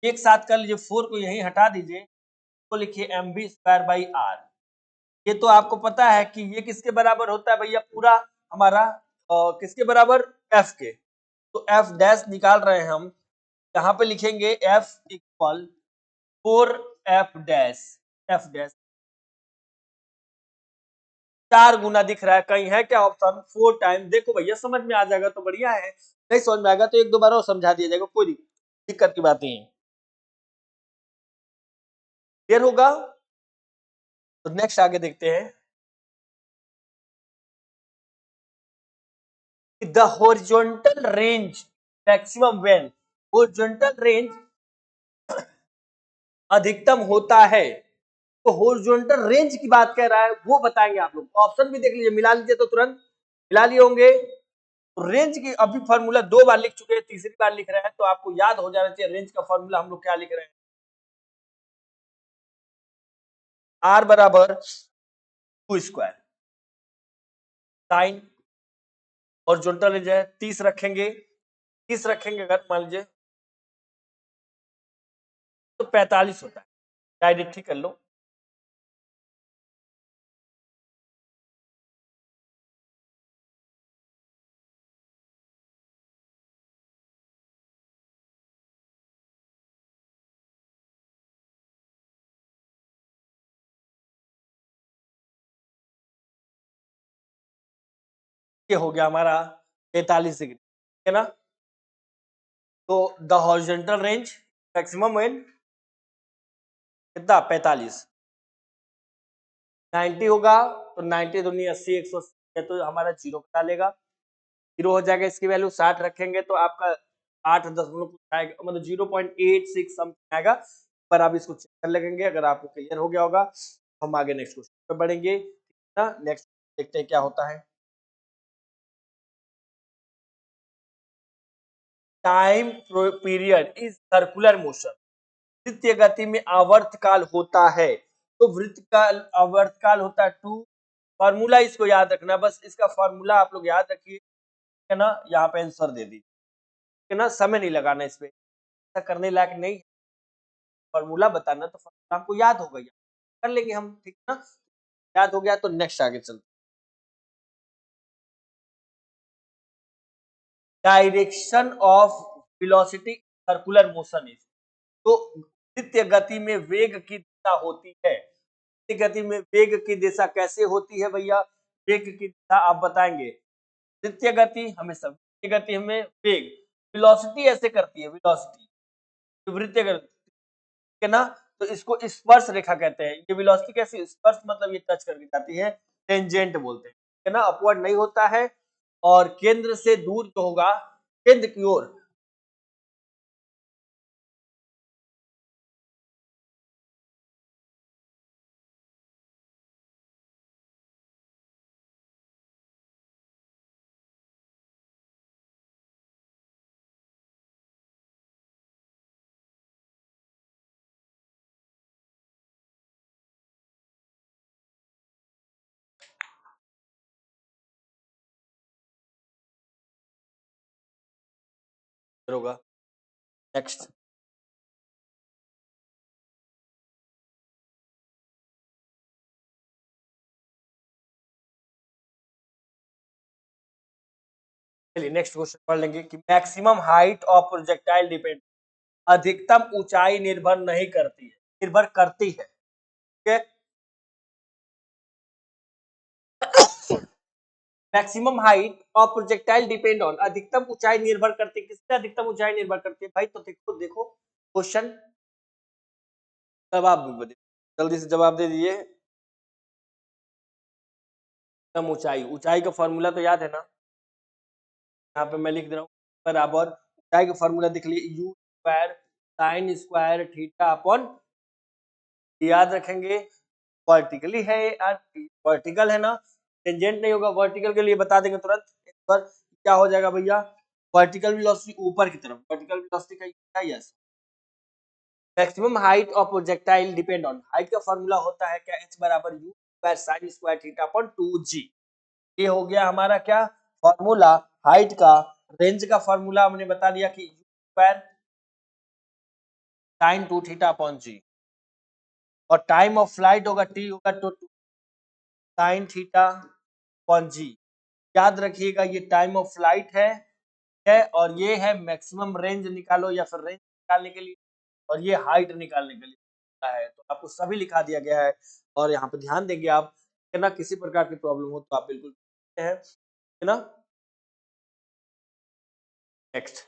एक साथ कर लीजिए, 4 को यहीं हटा दीजिए, तो लिखिए mv स्क्वायर बाई r। ये तो आपको पता है कि ये किसके बराबर होता है भैया, पूरा हमारा किसके बराबर, f के, तो f डैश निकाल रहे हैं हम, यहाँ पे लिखेंगे f equal 4f dash, f dash 4 गुना दिख रहा है, कहीं है क्या ऑप्शन, 4 टाइम, देखो भैया समझ में आ जाएगा तो बढ़िया है, नहीं समझ में आएगा तो एक दो बार और समझा दिया जाएगा, कोई दिक्कत की बात नहीं है, क्लियर होगा। तो नेक्स्ट आगे देखते हैं, the horizontal range maximum when, horizontal range अधिकतम होता है, तो हॉरिजॉन्टल रेंज की बात कर रहा है, वो बताएंगे आप लोग, ऑप्शन भी देख लीजिए, मिला लीजिए तो तुरंत मिला लिए होंगे, तो रेंज की अभी फॉर्मूला 2 बार लिख चुके हैं, तीसरी बार लिख रहे हैं, तो आपको याद हो जाना चाहिए रेंज का फॉर्मूला हम लोग क्या लिख रहे हैं। R बराबर 2 स्क्वायर साइन, हॉरिजॉन्टल रेंज है 30 रखेंगे, 30 रखेंगे अगर मान लीजिए तो 45 होता है, डायरेक्ट ही कर लो। ये हो गया हमारा 45 डिग्री, ठीक है ना। तो the horizontal range maximum and कितना 45, 90 होगा तो 90 दूनी 80, 180 है तो हमारा जीरो बता लेगा, जीरो हो जाएगा। इसकी वैल्यू 60 रखेंगे तो आपका 8 दशमलव कुछ आएगा, मतलब 0.86 समथिंग आएगा। पर आप इसको चेक कर लेंगे, अगर आपको क्लियर हो गया होगा हम आगे नेक्स्ट क्वेश्चन पे बढ़ेंगे ना। नेक्स्ट देखते हैं क्या होता है। Time period is circular motion, वृत्तीय गति में आवर्तकाल होता है। तो वृत्तकाल आवर्तकाल होता है 2। फॉर्मूला इसको याद रखना, बस इसका फॉर्मूला आप लोग याद रखिए, है ना। यहाँ पे आंसर दे दीजिए, है ना, समय नहीं लगाना इस पे, ऐसा करने लायक नहीं। फॉर्मूला बताना तो फॉर्मूला हमको याद हो गया, कर लेंगे हम, ठीक है ना। याद हो गया तो नेक्स्ट आगे चलते। Direction of velocity circular motion is, तो नित्य गति में वेग की दिशा होती है। नित्य गति में वेग की दिशा कैसे होती है भैया, वेग की दिशा आप बताएंगे। नित्य गति हमेशा, नित्य गति हमें वेग, वेलोसिटी ऐसे करती है, वेलोसिटी वृत्तीय गति, ठीक है ना। तो इसको स्पर्श रेखा कहते हैं। ये वेलोसिटी कैसी, स्पर्श मतलब ये टच करके जाती है, टेंजेंट बोलते हैं, ठीक है ना। अपवर्ड नहीं होता है, और केंद्र से दूर जो होगा, केंद्र की ओर, होगा। नेक्स्ट, चलिए नेक्स्ट क्वेश्चन पढ़ लेंगे कि maximum height of projectile depend, अधिकतम ऊंचाई निर्भर नहीं करती है, निर्भर करती है, ठीक है। Maximum height of projectile depend on, अधिकतम ऊंचाई निर्भर करती है, किससे अधिकतम ऊंचाई निर्भर करती है भाई, तो देखो देखो क्वेश्चन, जवाब भी जल्दी से जवाब दे दीजिए। अधिकतम ऊंचाई, ऊंचाई का फॉर्मूला तो याद है ना, यहाँ पे मैं लिख दे रहा हूँ, बराबर ऊंचाई का फॉर्मूला देख लिए, you square sine square theta upon, याद रखेंगे। वर्टिकली है, वर्टिकल है ना, टेंजेंट नहीं होगा। वर्टिकल के लिए बता देंगे तुरंत एक बार, क्या हो जाएगा भैया, वर्टिकल वेलोसिटी ऊपर की तरफ, वर्टिकल वेलोसिटी का क्या, yes. Maximum height of projectile depend on, height का फॉर्मूला होता है क्या, एच बराबर U square sine square theta upon 2g। ये हो गया हमारा क्या फॉर्मूला हाइट का। रेंज का फॉर्मूला हमने बता दिया कि U square sine 2 theta upon G, और टाइम ऑफ फ्लाइट होगा टी होगा तो साइन थीटा अपॉन जी। याद रखिएगा ये टाइम ऑफ फ्लाइट है, और ये है मैक्सिमम रेंज निकालो या फिर रेंज निकालने के लिए, और ये हाइट निकालने के लिए है, तो आपको सभी लिखा दिया गया है। और यहाँ पे ध्यान देंगे आप, है ना, किसी प्रकार की प्रॉब्लम हो तो आप बिल्कुल है ना। नेक्स्ट,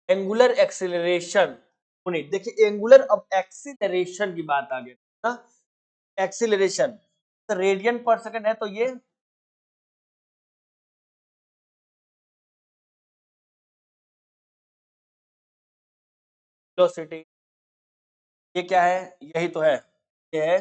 एंगुलर एक्सीलरेशन यूनिट, देखिए एंगुलर, अब एक्सीलरेशन की बात आ गई ना, एक्सीलरेशन रेडियन पर सेकंड है, तो ये वेलोसिटी, ये क्या है, यही तो है, ये है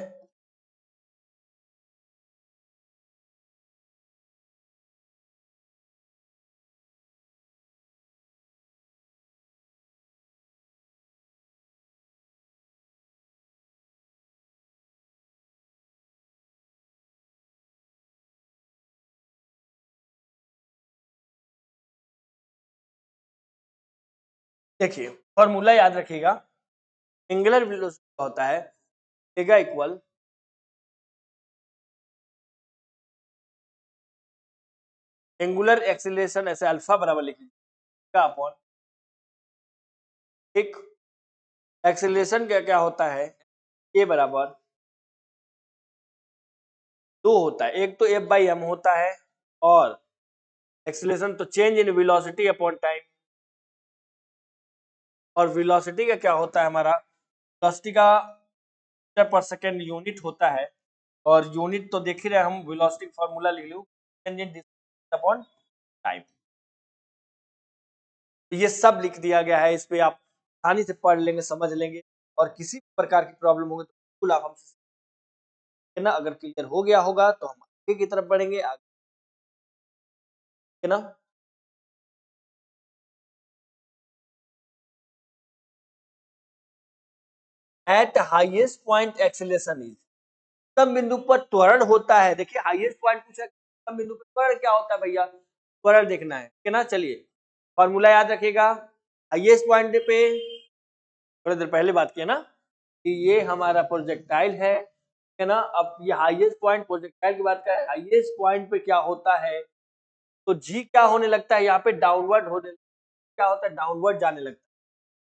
देखिए फॉर्मूला याद रखिएगा, एंगुलर वेलोसिटी होता है ओमेगा इक्वल एंगुलर एक्सीलरेशन, ऐसे अल्फा बराबर लिख लीजिएगा अपॉन एक एक्सीलरेशन क्या क्या होता है, ए बराबर दो होता है, एक तो एफ बाई एम होता है और एक्सीलरेशन तो change in velocity upon time, और वेलोसिटी का क्या होता है हमारा, वेलोसिटी का मीटर पर सेकेंड यूनिट होता है, और यूनिट तो देख ही रहे हम, वेलोसिटी फॉर्मूला लिख लो change in distance upon time. ये सब लिख दिया गया है, इस पे आप आसानी से पढ़ लेंगे, समझ लेंगे, और किसी प्रकार की प्रॉब्लम होगी तो बिल्कुल आप हमसे, है ना, अगर क्लियर हो गया होगा तो हम आगे की तरफ बढ़ेंगे, आगे, है ना। Eight highest point acceleration is, उत्तम बिंदु पर त्वरण होता है। देखिए हाईएस्ट पॉइंट पूछा, उत्तम बिंदु पर त्वरण क्या होता है भैया, त्वरण देखना है ना। चलिए फॉर्मूला याद रखिएगा, हाईएस्ट पॉइंट पे थोड़ी देर पहले बात किया ना कि ये हमारा प्रोजेक्टाइल है ना। अब ये हाईएस्ट पॉइंट प्रोजेक्टाइल की बात करें, हाईएस्ट पॉइंट पे क्या होता है, तो जी क्या होने लगता है यहाँ पे, डाउनवर्ड होने, क्या होता है, डाउनवर्ड जाने लगता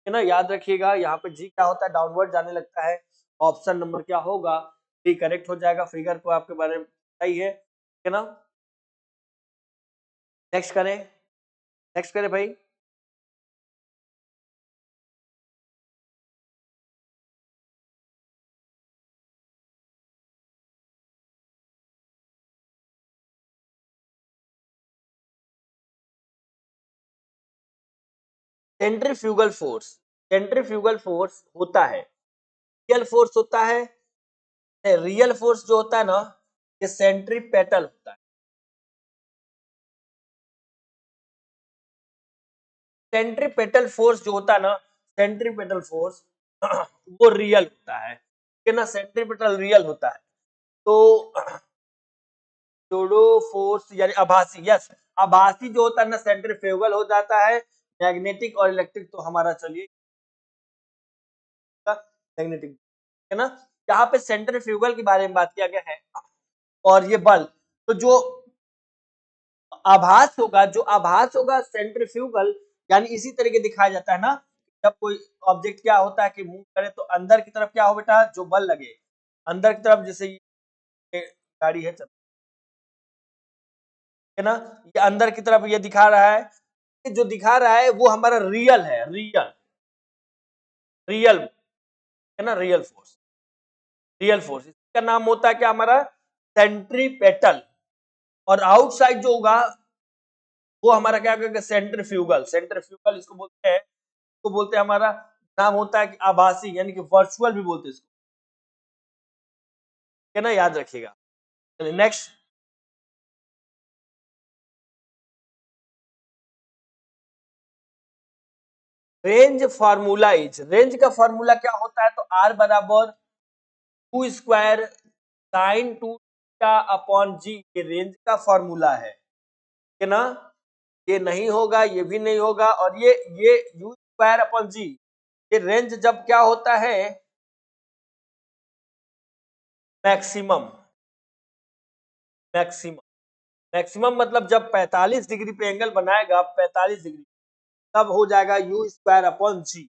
है ना। याद रखिएगा यहाँ पे जी क्या होता है, डाउनवर्ड जाने लगता है। ऑप्शन नंबर क्या होगा, डी करेक्ट हो जाएगा। फिगर को आपके बारे में पता ही है ना। नेक्स्ट करें, नेक्स्ट करें भाई। सेंट्रीफ्यूगल फोर्स, सेंट्रीफ्यूगल फोर्स होता है, रियल फोर्स होता है, रियल फोर्स जो होता है ना, ये सेंट्रीपेटल होता है। सेंट्रीपेटल फोर्स जो होता है ना, सेंट्रीपेटल फोर्स वो रियल होता है ना, सेंट्रीपेटल रियल होता है। तो जोडो फोर्स यानी आभासी, यस, आभासी जो होता है ना सेंट्रीफ्यूगल हो जाता है। मैग्नेटिक और इलेक्ट्रिक तो हमारा चलिए मैग्नेटिक, है ना। यहाँ पे सेंट्रीफ्यूगल के बारे में बात किया गया है, और ये बल, तो जो आभास होगा, जो आभास होगा सेंट्रीफ्यूगल, यानी इसी तरीके दिखाया जाता है ना, जब कोई ऑब्जेक्ट क्या होता है कि मूव करे तो अंदर की तरफ क्या हो बेटा, जो बल लगे अंदर की तरफ, जैसे ये गाड़ी है ना, ये अंदर की तरफ ये दिखा रहा है, जो दिखा रहा है वो हमारा रियल है, रियल, रियल, है ना, रियल फोर्स, रियल फोर्स, इसका नाम होता है क्या हमारा, सेंट्रीपेटल। और आउटसाइड जो होगा वो हमारा क्या कहेंगे, सेंट्रीफ्यूगल, सेंट्रीफ्यूगल इसको बोलते हैं, इसको बोलते हैं हमारा नाम होता है कि आभासी, यानी कि वर्चुअल भी बोलते हैं इसको, है ना, याद रखिएगा। चलिए next, range formula is, range का फार्मूला क्या होता है, तो आर बराबर two square sine two theta upon G, ये रेंज का फॉर्मूला है ना। ये नहीं होगा, ये भी नहीं होगा, और ये यू स्क्वायर अपॉन जी, ये रेंज जब क्या होता है, मैक्सिमम, मैक्सिमम, मैक्सिमम मतलब जब 45 डिग्री पे एंगल बनाएगा, 45 डिग्री, तब हो जाएगा यू स्क्वायर अपॉन जी,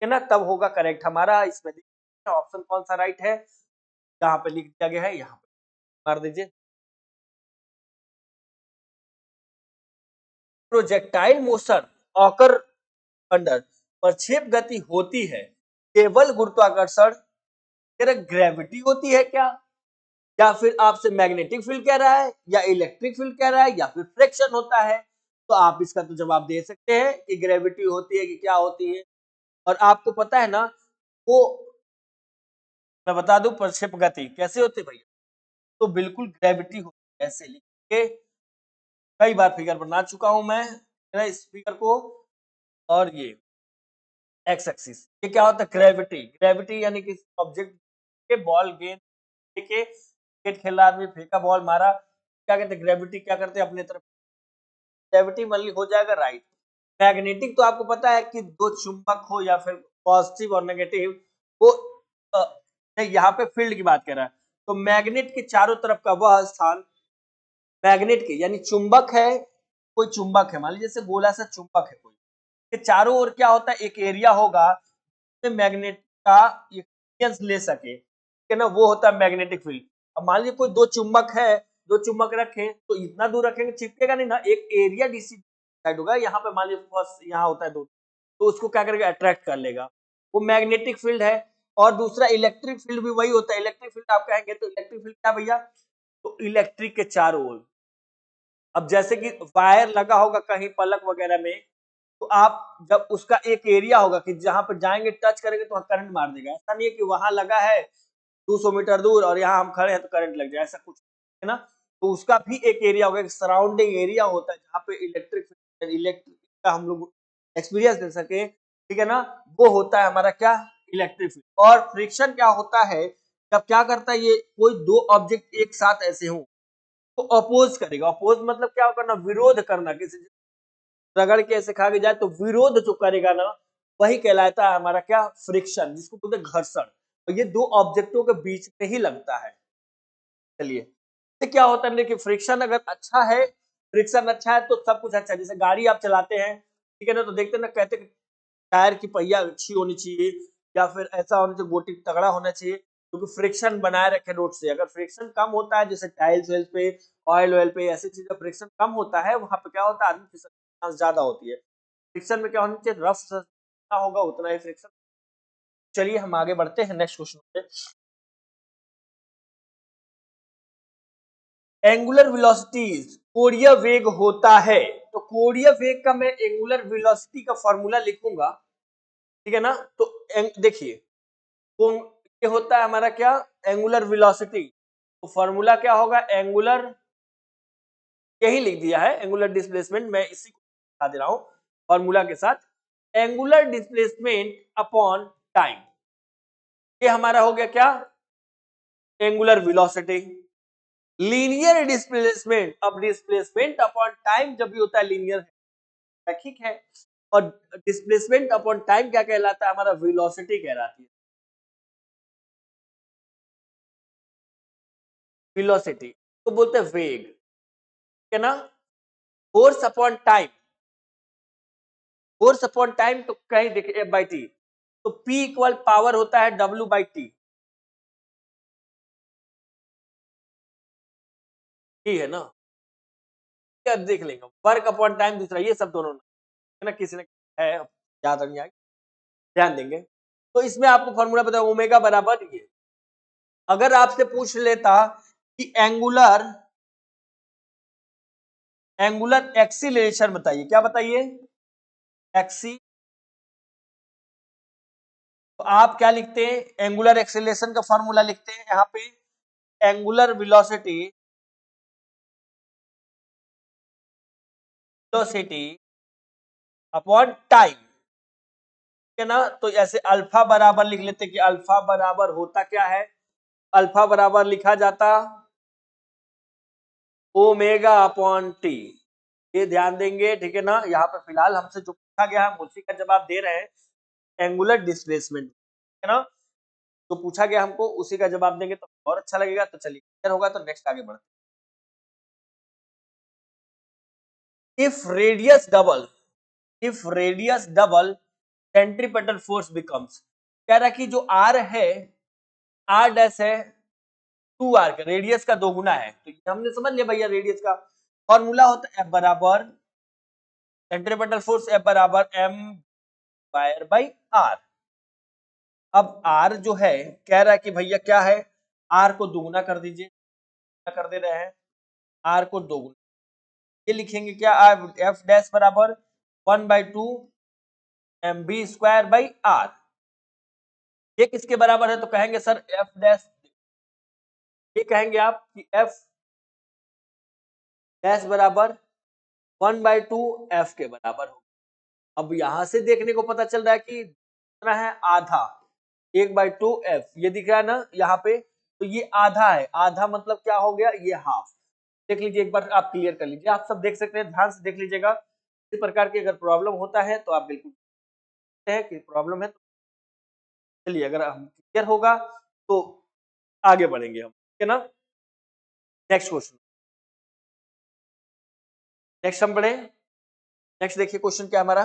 है ना, तब होगा करेक्ट हमारा। इसमें ऑप्शन कौन सा राइट है, यहाँ पे लिख दिया गया है, यहाँ पे मार दीजिए। प्रोजेक्टाइल मोशन ऑकर अंडर, प्रक्षेप गति होती है केवल गुरुत्वाकर्षण, ग्रेविटी होती है क्या, या फिर आपसे मैग्नेटिक फील्ड कह रहा है, या इलेक्ट्रिक फील्ड कह रहा है, या फिर फ्रिक्शन होता है, तो आप इसका तो जवाब दे सकते हैं कि ग्रेविटी होती है कि क्या होती है। और आपको पता है ना, वो मैं बता दूं प्रक्षेप गति कैसे होती है भैया, तो बिल्कुल ग्रेविटी होती है, ऐसे लिख के कई बार फिगर बना चुका हूं मैं, है ना, इस फिगर को। और ये एक्स एक्सिस, ये क्या होता है, ग्रेविटी, ग्रेविटी यानी कि ऑब्जेक्ट के बॉल गेंद के क्रिकेट खेला आदमी, फेंका बॉल मारा, क्या कहते हैं, ग्रेविटी क्या करते हैं अपने तरफ, ग्रेविटी मान ली हो जाएगा राइट, मैग्नेटिक तो आपको पता है कि दो चुंबक हो या फिर पॉजिटिव और नेगेटिव, वो नहीं, यहाँ पे फील्ड की बात कर रहा है। तो मैग्नेट के चारों तरफ का वह स्थान, मैग्नेट के यानी चुंबक है, कोई चुंबक है, मान लीजिए जैसे गोला सा चुंबक है कोई, के चारों ओर क्या होता है, एक एरिया होगा जिसमें मैग्नेट का इक्वेशंस ले सके, ठीक है ना, वो होता है मैग्नेटिक फील्ड। अब मान लीजिए कोई दो चुंबक है, दो चुंबक रखें तो इतना दूर रखेंगे चिपकेगा नहीं ना, एक एरिया डीसी साइड होगा, यहाँ पे मान लीजिए फर्स्ट यहाँ होता है दो, तो उसको क्या करेगा, अट्रैक्ट कर लेगा, वो मैग्नेटिक फील्ड है। और दूसरा इलेक्ट्रिक फील्ड भी वही होता है। इलेक्ट्रिक फील्ड आप कहेंगे तो इलेक्ट्रिक फील्ड क्या भैया, तो इलेक्ट्रिक के चारों ओर, अब जैसे कि वायर लगा होगा कहीं पलक वगैरह में, तो आप जब उसका एक एरिया होगा कि जहां पर जाएंगे टच करेंगे तो करंट मार देगा, ऐसा नहीं है कि वहां लगा है 200 मीटर दूर और यहाँ हम खड़े हैं तो करंट लग जाए, ऐसा कुछ है ना। तो उसका भी एक एरिया होगा, एक सराउंडिंग एरिया होता है जहाँ पे इलेक्ट्रिक का हम लोग एक्सपीरियंस दे सके, ठीक है ना, वो होता है हमारा क्या, इलेक्ट्रिक फील्ड। और फ्रिक्शन क्या होता है, जब क्या करता है, ये कोई दो ऑब्जेक्ट एक साथ ऐसे हो तो अपोज करेगा। अपोज मतलब क्या करना, विरोध करना, किसी रगड़ के ऐसे खा के जाए तो विरोध जो करेगा ना, वही कहलाता है हमारा क्या, फ्रिक्शन, जिसको बोलते हैं घर्षण। तो ये दो ऑब्जेक्टों के बीच में ही लगता है। चलिए, तो क्या होता है, देखिए फ्रिक्शन अगर अच्छा है, फ्रिक्शन अच्छा है तो सब कुछ अच्छा है। जैसे गाड़ी आप चलाते हैं, ठीक है ना, तो देखते हैं ना, कहते हैं टायर की पहिया अच्छी होनी चाहिए या फिर ऐसा होना चाहिए, गोटी तगड़ा होना चाहिए, क्योंकि फ्रिक्शन बनाए रखे रोड से। अगर फ्रिक्शन कम होता है, जैसे टाइल्स वेल्स पे, ऑयल वेल पे, ऐसी चीजें फ्रिक्शन कम होता है, वहां पे क्या होता है, आदमी फिसलने की चांस ज्यादा होती है। फ्रिक्शन में क्या होना चाहिए, रफ जितना होगा उतना ही फ्रिक्शन। चलिए हम आगे बढ़ते हैं नेक्स्ट क्वेश्चन पे। एंगुलर वेलोसिटीज, कोणीय वेग होता है, तो कोणीय वेग का मैं एंगुलर वेलोसिटी का फॉर्मूला लिखूंगा, ठीक है ना। तो देखिए, तो ये होता है हमारा क्या, एंगुलर वेलोसिटी। तो फॉर्मूला क्या होगा, एंगुलर, यही लिख दिया है, एंगुलर डिस्प्लेसमेंट, मैं इसी को बता दे रहा हूं फॉर्मूला के साथ, एंगुलर डिस्प्लेसमेंट अपॉन टाइम। ये हमारा हो गया क्या, एंगुलर वेलोसिटी। लीनियर डिस्प्लेसमेंट, अब डिस्प्लेसमेंट अपॉन टाइम जब भी होता है लीनियर है, ठीक है, और डिस्प्लेसमेंट अपॉन टाइम क्या कहलाता है, हमारा वेलोसिटी कहलाती है, वेलोसिटी तो बोलते हैं वेग, ठीक है ना। Force upon time, force upon time तो कहीं देखिए एफ बाई टी, तो पी इक्वल पावर होता है डब्ल्यू बाई टी, ठीक है ना। क्या देख लेंगे, वर्क अपॉन टाइम दूसरा, ये सब दोनों है ना, किसी ने है याद नहीं आएगी, ध्यान देंगे। तो इसमें आपको फॉर्मूला पता है, ओमेगा बराबर ये, अगर आपसे पूछ लेता कि एंगुलर, एंगुलर एक्सीलरेशन बताइए, क्या बताइए, एक्सी, तो आप क्या लिखते हैं, एंगुलर एक्सीलरेशन का फॉर्मूला लिखते हैं यहाँ पे, angular velocity, velocity upon time, है ना। तो ऐसे अल्फा बराबर लिख लेते कि अल्फा बराबर होता क्या है, अल्फा बराबर लिखा जाता ओमेगा अपॉन टी, ये ध्यान देंगे, ठीक है ना। यहाँ पे फिलहाल हमसे जो पूछा गया है हम उसी का जवाब दे रहे हैं, एंगुलर डिस्प्लेसमेंट, है ना, तो पूछा गया हमको उसी का जवाब देंगे तो और अच्छा लगेगा। तो चलिए क्लियर होगा, तो नेक्स्ट आगे बढ़ते हैं। If radius double centripetal force becomes, कह रहा है कि जो आर है, आर डैश है 2r का, रेडियस का दोगुना है, तो ये हमने समझ लिया भैया, रेडियस का फॉर्मूला होता है F बराबर सेंट्रीपेटल फोर्स, F बराबर m वायर बाई r। अब r जो है, कह रहा है कि भैया क्या है, r को दोगुना कर दीजिए, क्या कर दे रहे हैं, r को दोगुना, ये लिखेंगे क्या, f डैश बराबर 1/2 mb स्क्वायर बाई r। ये किसके बराबर है, तो कहेंगे सर f डैश, ये कहेंगे आप कि f डैश बराबर 1/2 f के बराबर हो। अब यहां से देखने को पता चल रहा है कि कितना है, आधा, 1/2 f, ये दिख रहा है ना यहाँ पे, तो ये आधा है, आधा मतलब क्या हो गया, ये हाफ। देख लीजिए एक बार, आप क्लियर कर लीजिए, आप सब देख सकते हैं, ध्यान से देख लीजिएगा। इस प्रकार की अगर प्रॉब्लम होता है तो आप बिल्कुल है कि प्रॉब्लम है, तो चलिए अगर हम क्लियर होगा तो आगे बढ़ेंगे हम, ठीक है ना। नेक्स्ट क्वेश्चन, नेक्स्ट हम बढ़े। नेक्स्ट देखिए क्वेश्चन क्या हमारा,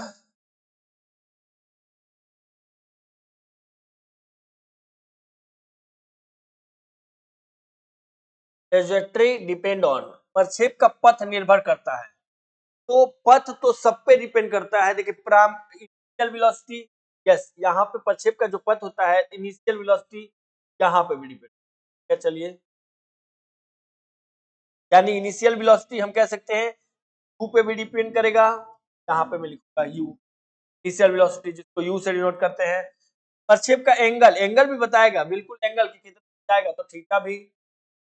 ट्रेजेक्टरी डिपेंड ऑन, प्रक्षेप का पथ निर्भर करता है। तो पथ तो सब पे डिपेंड करता है। देखिए इनिशियल वेलोसिटी, यस, यहाँ पे प्रक्षेप का जो पथ होता है इनिशियल वेलोसिटी यहाँ पे भी डिपेंड है। चलिए, यानी इनिशियल वेलोसिटी हम कह सकते हैं यू पे भी डिपेंड करेगा। यहाँ पे मैं लिखूंगा यू, इनिशियल वेलोसिटी जिसको यू से डिनोट करते हैं। प्रक्षेप का एंगल, एंगल भी बताएगा, बिल्कुल एंगल की कितना बताएगा, तो थीटा भी।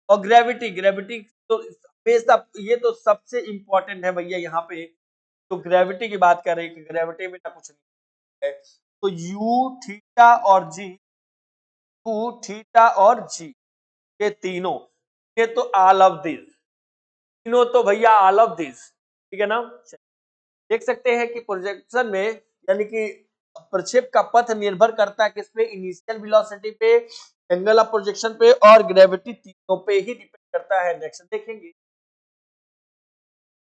और ग्रेविटी, ग्रेविटी तो हमेशा ये तो सबसे इंपॉर्टेंट है भैया यहाँ पे। तो ग्रेविटी की बात कर रही है कि ग्रेविटी में ना कुछ नहीं है, तो यू थीटा और जी, यू थीटा और जी, ये तीनों, ये तो ऑल ऑफ दिस, तीनों तो भैया ऑल ऑफ दिस, ठीक है ना। देख सकते हैं कि प्रोजेक्शन में, यानी कि प्रक्षेप का पथ निर्भर करता है किस पे, इनिशियल वेलोसिटी पे, एंगल ऑफ प्रोजेक्शन पे और ग्रेविटी, तीनों पे ही डिपेंड करता है। नेक्स्ट देखेंगे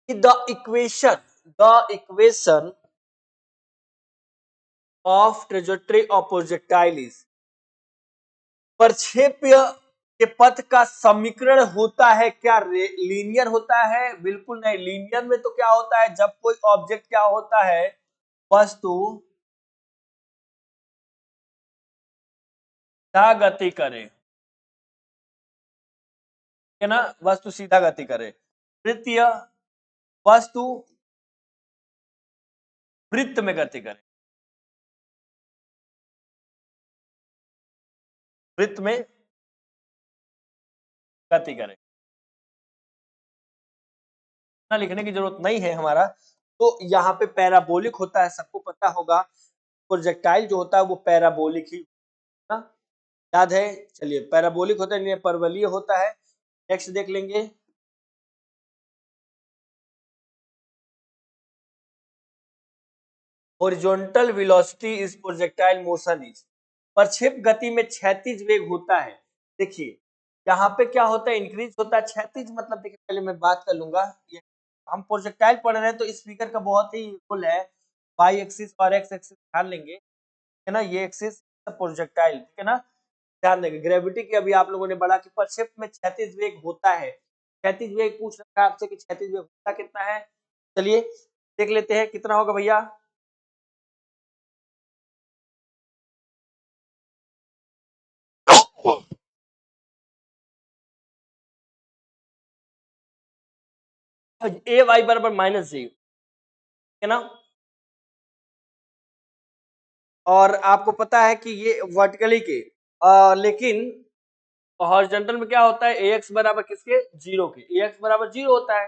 कि the equation of trajectory of projectile is, प्रक्षेप के पथ का समीकरण होता है क्या लीनियर होता है? बिल्कुल नहीं। लीनियर में तो क्या होता है, जब कोई ऑब्जेक्ट क्या होता है, वस्तु सीधा गति करे, है ना, वस्तु सीधा गति करे। तृतीय, वस्तु वृत्त में गति करे, वृत्त में गति करे, ना लिखने की जरूरत नहीं है हमारा। तो यहाँ पे पैराबोलिक होता है, सबको पता होगा प्रोजेक्टाइल जो होता है वो पैराबोलिक ही होता है, याद है। चलिए, पैराबोलिक होता है, परवलय होता है। नेक्स्ट देख लेंगे, horizontal velocity is projectile motion is, प्रक्षेप गति में क्षैतिज वेग होता है। देखिए यहाँ पे क्या होता है, इंक्रीज होता है। क्षैतिज मतलब देखिए, पहले मैं बात कर लूंगा, ये हम प्रोजेक्टाइल पढ़ रहे हैं तो इस फिगर का बहुत ही रोल है। वाई एक्सिस और एक्स एक्सिस ध्यान लेंगे, है ना, ये एक्सिस प्रोजेक्टाइल, ठीक है ना, ध्यान देंगे। ग्रेविटी की अभी आप लोगों ने पढ़ा कि प्रक्षेप में क्षैतिज वेग होता है। क्षैतिज वेग पूछ रखा है आपसे कि क्षैतिज वेग होता कितना है। चलिए देख लेते हैं कितना होगा भैया। ए वाई बराबर माइनस जी, है ना। और आपको पता है कि ये वर्टिकली के, लेकिन हॉरिजॉन्टल में क्या होता है, ए एक्स बराबर किसके, जीरो के, ए एक्स बराबर जीरो होता है।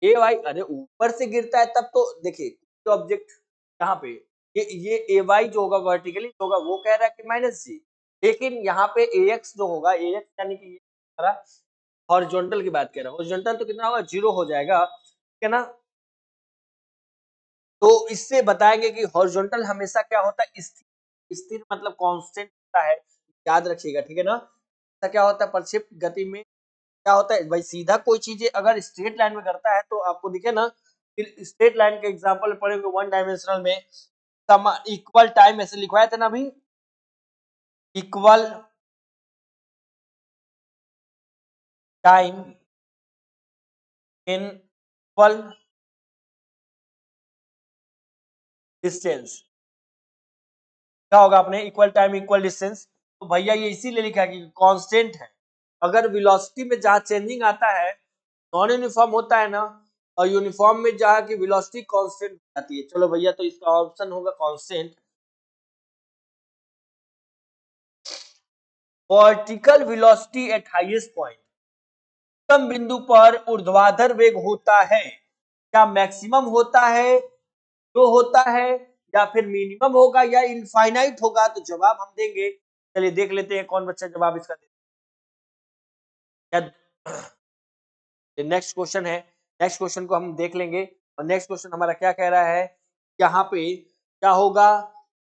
ए वाई, अरे ऊपर से गिरता है तब तो देखिए, तो ऑब्जेक्ट यहाँ पे ये ए वाई जो होगा वर्टिकली होगा, वो कह रहा है कि माइनस जी, लेकिन यहाँ पे ए एक्स जो होगा, ए एक्स यानी कि ये हमारा हॉरिजॉन्टल की बात कर रहा है, हॉरिजॉन्टल तो कितना होगा, जीरो हो जाएगा, ठीक है ना। तो इससे बताएंगे कि हॉरिजॉन्टल हमेशा क्या होता है, स्थिर, स्थिर मतलब कांस्टेंट होता है, याद रखिएगा, ठीक है ना। ऐसा क्या होता है, प्रक्षेप गति में क्या होता है भाई, सीधा कोई चीजें अगर स्ट्रेट लाइन में करता है तो आपको दिखे ना, फिर स्ट्रेट लाइन के एग्जांपल पढ़ेंगे वन डायमेंशनल में, इक्वल टाइम ऐसे लिखवाया था ना अभी, equal time in equal distance, क्या होगा आपने, इक्वल टाइम इक्वल डिस्टेंस। तो भैया ये इसीलिए लिखा है कि कांस्टेंट है। अगर वेलोसिटी में जहां चेंजिंग आता है, नॉन यूनिफॉर्म होता है ना, और यूनिफॉर्म में जहां की वेलोसिटी कांस्टेंट आती है, चलो भैया तो इसका ऑप्शन होगा constant. Vertical velocity at highest point, उत्तम बिंदु पर ऊर्ध्वाधर वेग होता है, क्या मैक्सिमम होता है, जो होता है, या फिर मिनिमम होगा, या इनफाइनाइट होगा, तो जवाब हम देंगे। चलिए देख लेते हैं कौन बच्चा जवाब इसका दे। नेक्स्ट क्वेश्चन है, नेक्स्ट क्वेश्चन को हम देख लेंगे। और नेक्स्ट क्वेश्चन हमारा क्या कह रहा है, यहाँ पे क्या होगा,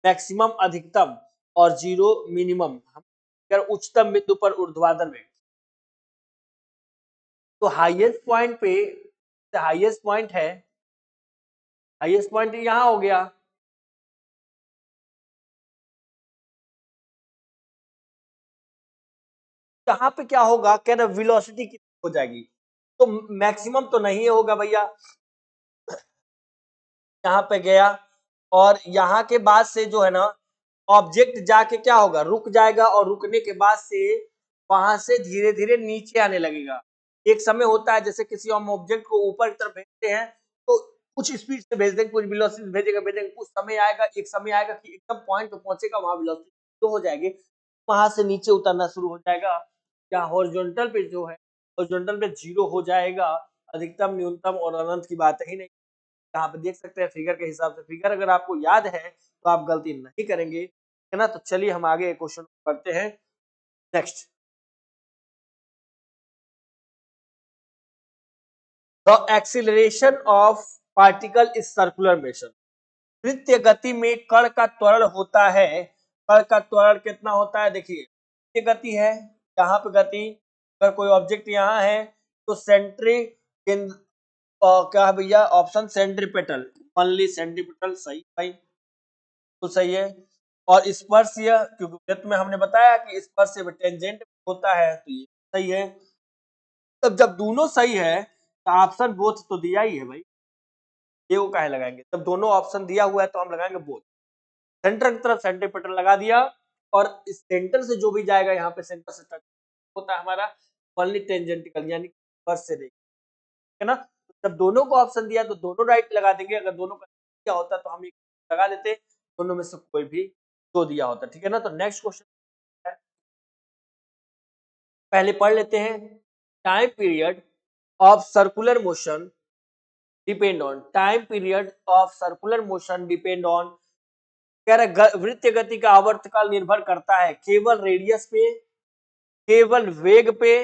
मैक्सिमम अधिकतम और जीरो मिनिमम, अगर उच्चतम बिंदु पर ऊर्ध्वाधर वेग, तो हाईएस्ट पॉइंट पे हाईएस्ट पॉइंट है, हाईएस्ट पॉइंट यहाँ हो गया, यहाँ पे क्या होगा, कह रहे वेलोसिटी कितनी हो जाएगी, तो मैक्सिमम तो नहीं होगा भैया, यहाँ पे गया और यहाँ के बाद से जो है ना ऑब्जेक्ट जाके क्या होगा, रुक जाएगा और रुकने के बाद से वहां से धीरे धीरे नीचे आने लगेगा। एक समय होता है जैसे किसी हम ऑब्जेक्ट को ऊपर की तरफ भेजते हैं तो कुछ स्पीड से भेज देंगे, कुछ वेलोसिटी भेजेगा भेजेंगे, कुछ समय आएगा, एक समय आएगा कि एकदम पॉइंट पे पहुंचेगा, वहां वेलोसिटी तो हो जाएगी, वहां से नीचे उतरना शुरू हो जाएगा। क्या हॉरिजॉन्टल पे जो है, हॉरिजॉन्टल पे जीरो हो जाएगा, अधिकतम न्यूनतम और अनंत की बात ही नहीं। यहाँ पे देख सकते हैं फिगर के हिसाब से, फिगर अगर आपको याद है तो आप गलती नहीं करेंगे, है ना। तो चलिए हम आगे क्वेश्चन पढ़ते हैं। Next, the acceleration of particle is circular motion, वृत्तीय गति में कण का त्वरण होता है, कण का त्वरण कितना होता है, देखिए वृत्तीय गति है, यहाँ पे गति, अगर कोई ऑब्जेक्ट यहाँ है तो सेंट्री क्या है भैया, ऑप्शन सेंट्रीपेटल, ओनली सेंट्रीपेटल, सही भाई, तो सही है। और स्पर्श, क्योंकि वृत्त में हमने बताया कि स्पर्श टेंजेंट होता है, तो ये सही है। तब जब दोनों सही है तो ऑप्शन बोथ तो दिया ही है भाई, ये वो काहे लगाएंगे, जब दोनों ऑप्शन दिया हुआ है तो हम लगाएंगे बोथ। सेंटर की तरफ सेंटीमीटर लगा दिया और इस सेंटर से जो भी जाएगा यहाँ पे सेंटर से टच होता है हमारा ओनली टेंजेंटिकल, यानी स्पर्श से देखें, है ना। जब दोनों को ऑप्शन दिया तो दोनों राइट लगा देंगे, अगर दोनों का क्या होता तो हम एक लगा देते, दोनों में से कोई भी दो दिया होता, ठीक है ना। तो नेक्स्ट क्वेश्चन पहले पढ़ लेते हैं। Time period of circular motion depend on, time period of circular motion depend on, कह रहा वृत्तीय गति का आवर्तकाल निर्भर करता है केवल रेडियस पे, केवल वेग पे,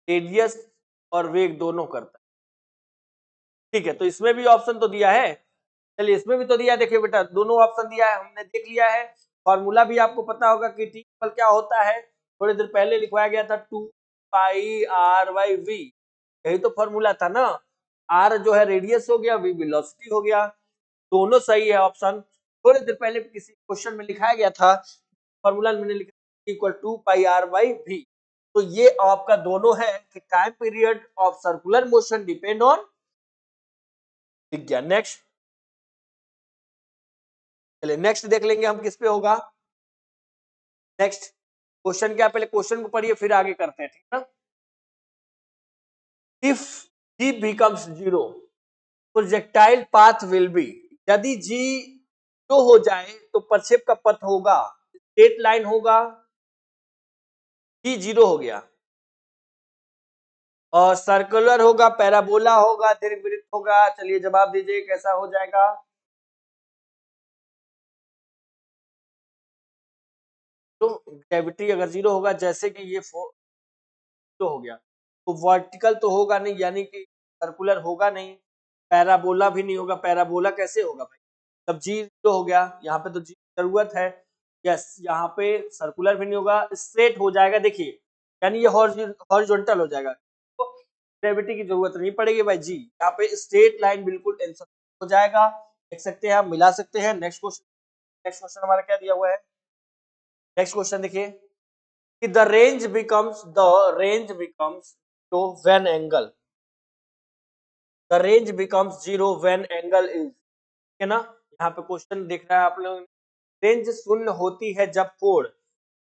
रेडियस और वेग दोनों करता है, ठीक है। तो इसमें भी ऑप्शन तो दिया है, चलिए इसमें भी तो दिया है, देखिए बेटा दोनों ऑप्शन दिया है, हमने देख लिया है। फॉर्मूला भी आपको पता होगा कि टी इक्वल क्या होता है, थोड़ी देर पहले लिखवाया गया था 2 पाई r/v, यही तो फॉर्मूला था ना। आर जो है रेडियस हो गया, वी वेलोसिटी हो गया, दोनों सही है ऑप्शन। थोड़ी देर पहले किसी क्वेश्चन में लिखाया गया था, फॉर्मूला मैंने लिखा इक्वल 2 पाई r/v, तो ये आपका दोनों है कि time period of circular motion depend on विज्ञान। नेक्स्ट, चलिए नेक्स्ट देख लेंगे हम किस पे होगा। नेक्स्ट क्वेश्चन क्या, पहले क्वेश्चन को पढ़िए फिर आगे करते हैं, ठीक है ना। If g becomes zero, projectile path will be, यदि g जो हो जाए तो प्रक्षेप का पथ होगा स्ट्रेट लाइन होगा, g जीरो हो गया, और सर्कुलर होगा, पैराबोला होगा, दीर्घवृत्त होगा, चलिए जवाब दीजिए कैसा हो जाएगा। तो ग्रेविटी अगर जीरो होगा, जैसे कि ये जीरो हो गया, तो वर्टिकल तो होगा नहीं, यानी कि सर्कुलर होगा नहीं, पैराबोला भी नहीं होगा, पैराबोला कैसे होगा भाई, तब जी जीरो हो गया, यहाँ पे तो जी जरूरत है, यस, यहाँ पे सर्कुलर भी नहीं होगा, स्ट्रेट हो जाएगा, देखिए यानी ये हॉरिजॉन्टल हो जाएगा, तो ग्रेविटी की जरूरत नहीं पड़ेगी भाई, जी यहाँ पे स्ट्रेट लाइन बिल्कुल आंसर हो जाएगा, देख सकते हैं आप, मिला सकते हैं। नेक्स्ट क्वेश्चन, नेक्स्ट क्वेश्चन हमारा क्या दिया हुआ है, नेक्स्ट क्वेश्चन देखिए, the range becomes to when angle, the range becomes zero when angle is, है ना। यहाँ पे क्वेश्चन देख रहा है आप लोग, रेंज शून्य होती है जब कोण,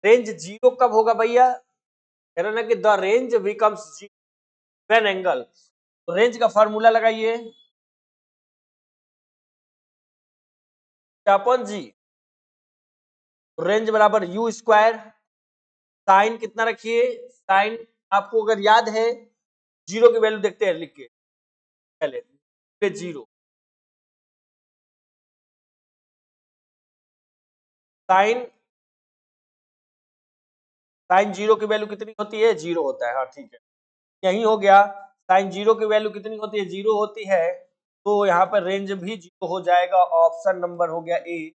रेंज जीरो कब होगा भैया, कह रहे ना कि the range becomes when angle, तो रेंज का फॉर्मूला लगाइए, अपन जी, रेंज बराबर यू स्क्वायर, साइन कितना रखिए, साइन आपको अगर याद है, जीरो की वैल्यू देखते हैं लिख के पहले, जीरो, साइन, साइन जीरो की वैल्यू कितनी होती है, जीरो होता है, हाँ ठीक है, यही हो गया, साइन जीरो की वैल्यू कितनी होती है, जीरो होती है, तो यहाँ पर रेंज भी जीरो हो जाएगा। ऑप्शन नंबर हो गया ए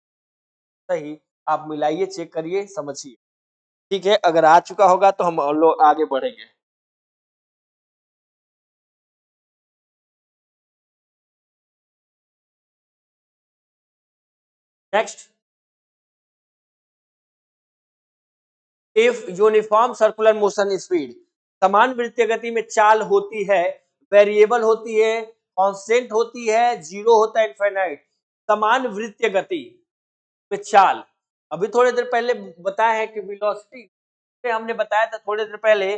सही। आप मिलाइए, चेक करिए, समझिए। ठीक है, अगर आ चुका होगा तो हम लोग आगे बढ़ेंगे। Next, if uniform circular motion speed, समान वृत्तीय गति में चाल होती है, वेरिएबल होती है, कांस्टेंट होती है, जीरो होता है, इनफाइनाइट। समान वृत्तीय गति में चाल, अभी थोड़ी देर पहले बताया है कि वेलोसिटी, हमने बताया था थोड़ी देर पहले,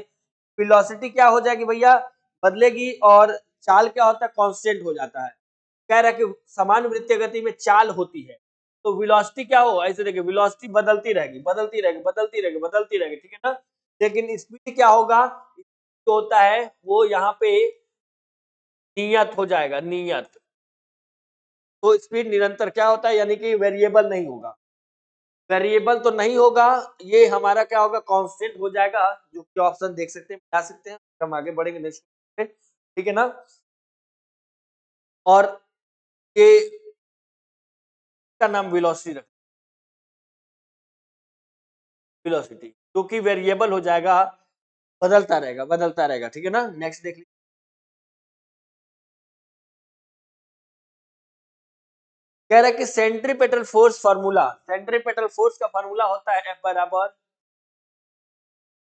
वेलोसिटी क्या हो जाएगी भैया, बदलेगी, और चाल क्या होता है, कांस्टेंट हो जाता है। कह रहा है कि समान वृत्तीय गति में चाल होती है, तो वेलोसिटी क्या हो, ऐसे देखिए वेलोसिटी बदलती रहेगी, बदलती रहेगी, बदलती रहेगी, बदलती रहेगी, ठीक है ना। लेकिन स्पीड क्या होगा, जो होता है वो यहाँ पे नियत हो जाएगा, नियत। तो स्पीड निरंतर क्या होता है, यानी कि वेरिएबल नहीं होगा, वेरिएबल तो नहीं होगा, ये हमारा क्या होगा, कांस्टेंट हो जाएगा, जो कि ऑप्शन देख सकते हैं, बता सकते हैं। हम आगे बढ़ेंगे नेक्स्ट, ठीक है ना। और ये का नाम वेलोसिटी रख, वेलोसिटी, क्योंकि वेरिएबल हो जाएगा, बदलता रहेगा, बदलता रहेगा, ठीक है ना। नेक्स्ट देख लीजिए, कह रहा है कि centripetal force formula, centripetal force का फार्मूला होता है F बराबर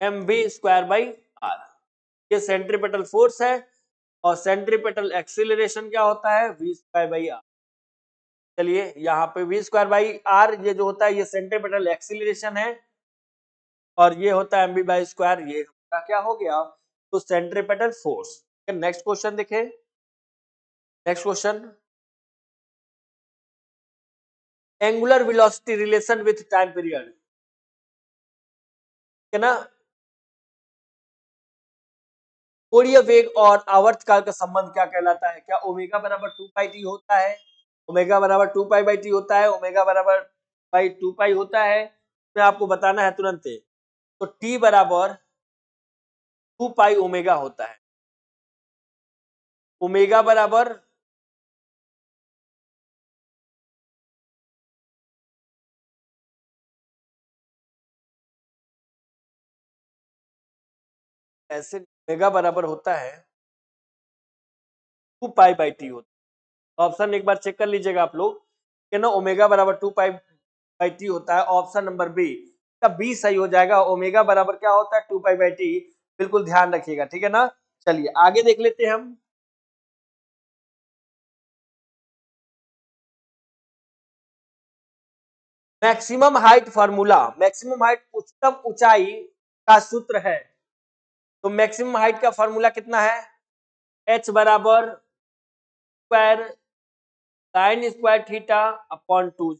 mv स्क्वायर बाई आर। ये सेंट्रीपेटल फोर्स है, और सेंट्रीपेटल एक्सीलरेशन क्या होता है, v स्क्वायर बाई आर। चलिए यहाँ पे v स्क्वायर बाई आर ये जो होता है, ये सेंट्रीपेटल एक्सीलरेशन है, और ये होता है mv बाई स्क्वायर, ये हमारा क्या हो गया, तो सेंट्रीपेटल फोर्स। नेक्स्ट क्वेश्चन देखें, next question, angular velocity relation with time period, है ना। कोणीय वेग और आवर्तकाल का संबंध क्या कहलाता है, क्या ओमेगा बराबर 2 पाई टी होता है, ओमेगा बराबर 2 पाई बाई टी होता है, ओमेगा बराबर बाई 2 पाई होता है, मैं आपको बताना है तुरंत। तो टी बराबर 2 पाई ओमेगा होता है, ओमेगा बराबर ऐसे, ओमेगा बराबर होता है 2 पाई बाई टी होता है। ऑप्शन एक बार चेक कर लीजिएगा आप लोग, कि ना ओमेगा बराबर 2 पाई बाई टी होता है, ऑप्शन नंबर बी, तब बी सही हो जाएगा। ओमेगा बराबर क्या होता है, 2 पाई बाई टी, बिल्कुल ध्यान रखिएगा, ठीक है ना। चलिए आगे देख लेते हैं हम, maximum height formula, maximum height उच्चतम ऊंचाई का सूत्र है। तो मैक्सिमम हाइट का फार्मूला कितना है, h बराबर square sine square theta upon 2।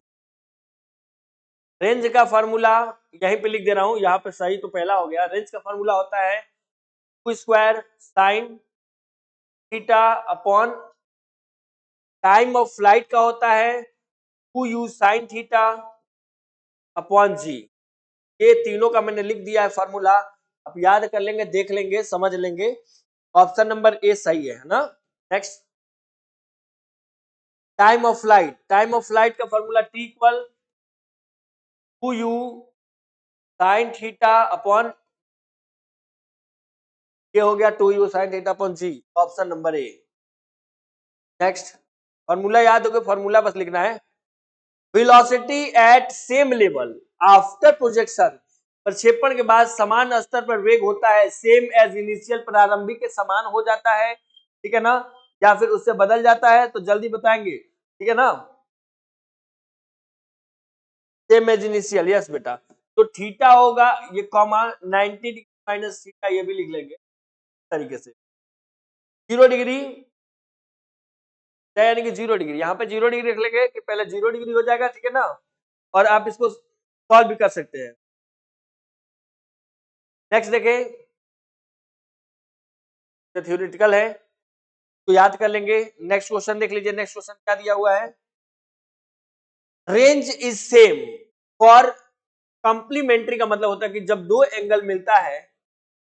Range का फार्मूला यहीं पे लिख दे रहा हूं, यहाँ पे सही तो पहला हो गया। रेंज का फार्मूला होता है 2 square sine theta upon, time of flight का होता है 2u sine theta upon G. ये तीनों का मैंने लिख दिया है फार्मूला, आप याद कर लेंगे, देख लेंगे, समझ लेंगे। ऑप्शन नंबर ए सही है ना। Next, time of flight, time of flight का formula T equal 2u sine theta upon, ये हो गया 2u sine theta upon G, option number A. Next, formula याद हो गया, फार्मूला बस लिखना है, velocity at same level after projection, प्रक्षेपण के बाद समान स्तर पर वेग होता है, सेम एज इनिशियल, प्रारंभिक के समान हो जाता है, ठीक है ना, या फिर उससे बदल जाता है, तो जल्दी बताएंगे, ठीक है ना। सेम एज इनिशियल, यस बेटा। तो थीटा होगा ये कॉमा 90 डिग्री माइनस थीटा, ये भी लिख लेंगे तरीके से, 0 डिग्री, यानी कि 0 डिग्री, यहाँ पे 0 डिग्री रख लेंगे कि पहले 0 डिग्री हो जाएगा, ठीक है ना। और आप इसको सॉल्व भी कर सकते हैं। नेक्स्ट देखें, तो थ्योरेटिकल है तो याद कर लेंगे। नेक्स्ट क्वेश्चन देख लीजिए, नेक्स्ट क्वेश्चन क्या दिया हुआ है, range is same for complementary, का मतलब होता है कि जब दो एंगल मिलता है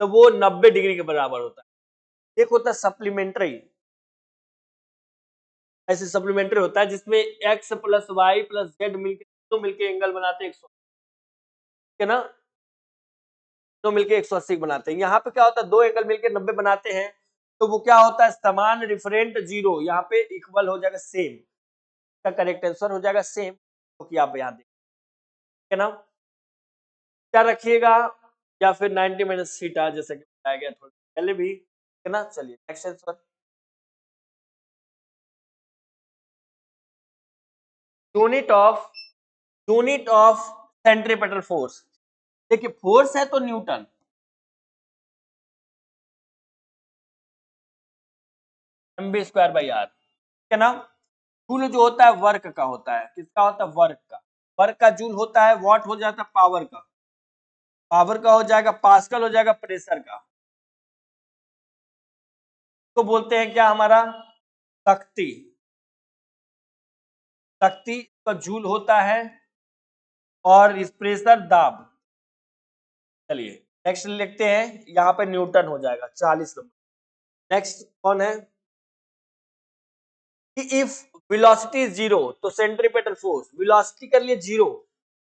तो वो 90 डिग्री के बराबर होता है। एक होता है सप्लीमेंट्री, ऐसे सप्लीमेंट्री होता है जिसमें x plus y plus z मिलके तो मिलके एंगल बनाते हैं 100, ठीक है ना, तो मिलके 180 बनाते हैं। यहाँ पे क्या होता है, दो एंगल मिलके 90 बनाते हैं, तो वो क्या होता है, समान रिफरेंट जीरो, यहाँ पे इक्वल हो जाएगा सेम, का करेक्ट आंसर हो जाएगा सेम, तो कि आप यहाँ देखें ना, क्या रखिएगा, या फिर 90 माइनस थीटा जैसे कि बताया गया थोड़ा पहले भी, है ना। चलिए next answer, unit of unit of centripetal force, देखिए फोर्स है तो newton, mv square by r, ठीक है ना। जूल जो होता है वर्क का होता है, किसका होता है, वर्क का, वर्क का जूल होता है, वॉट हो जाता है पावर का, पावर का हो जाएगा पास्कल, हो जाएगा प्रेशर का, तो बोलते हैं क्या हमारा, शक्ति, शक्ति का जूल होता है, और इस प्रेशर दाब। चलिए नेक्स्ट लिखते हैं, यहाँ पे न्यूटन हो जाएगा 40 नंबर। नेक्स्ट कौन है, कि इफ वेलोसिटी इज जीरो तो सेंट्रीपेटल फोर्स, वेलोसिटी कर लिए जीरो,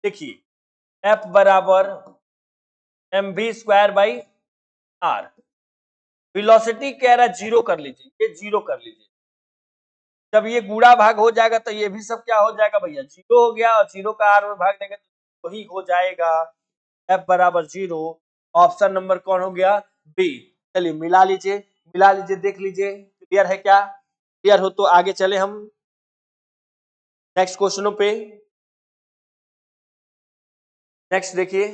देखिए F बराबर mv square by r, velocity कह रहा है जीरो कर लीजिए, ये जीरो कर लीजिए, जब ये गुणा भाग हो जाएगा तो ये भी सब क्या हो जाएगा भैया, जीरो हो गया, और जीरो का आर में भाग देंगे तो वही हो जाएगा, F बराबर जीरो। ऑप्शन नंबर कौन हो गया, बी। चलिए मिला लीजिए, मिला लीजिए, देख लीजिए क्लियर है क्या, क्लियर हो तो आगे चले हम नेक्स्ट क्वेश्चनों पे। नेक्स्ट देखिए,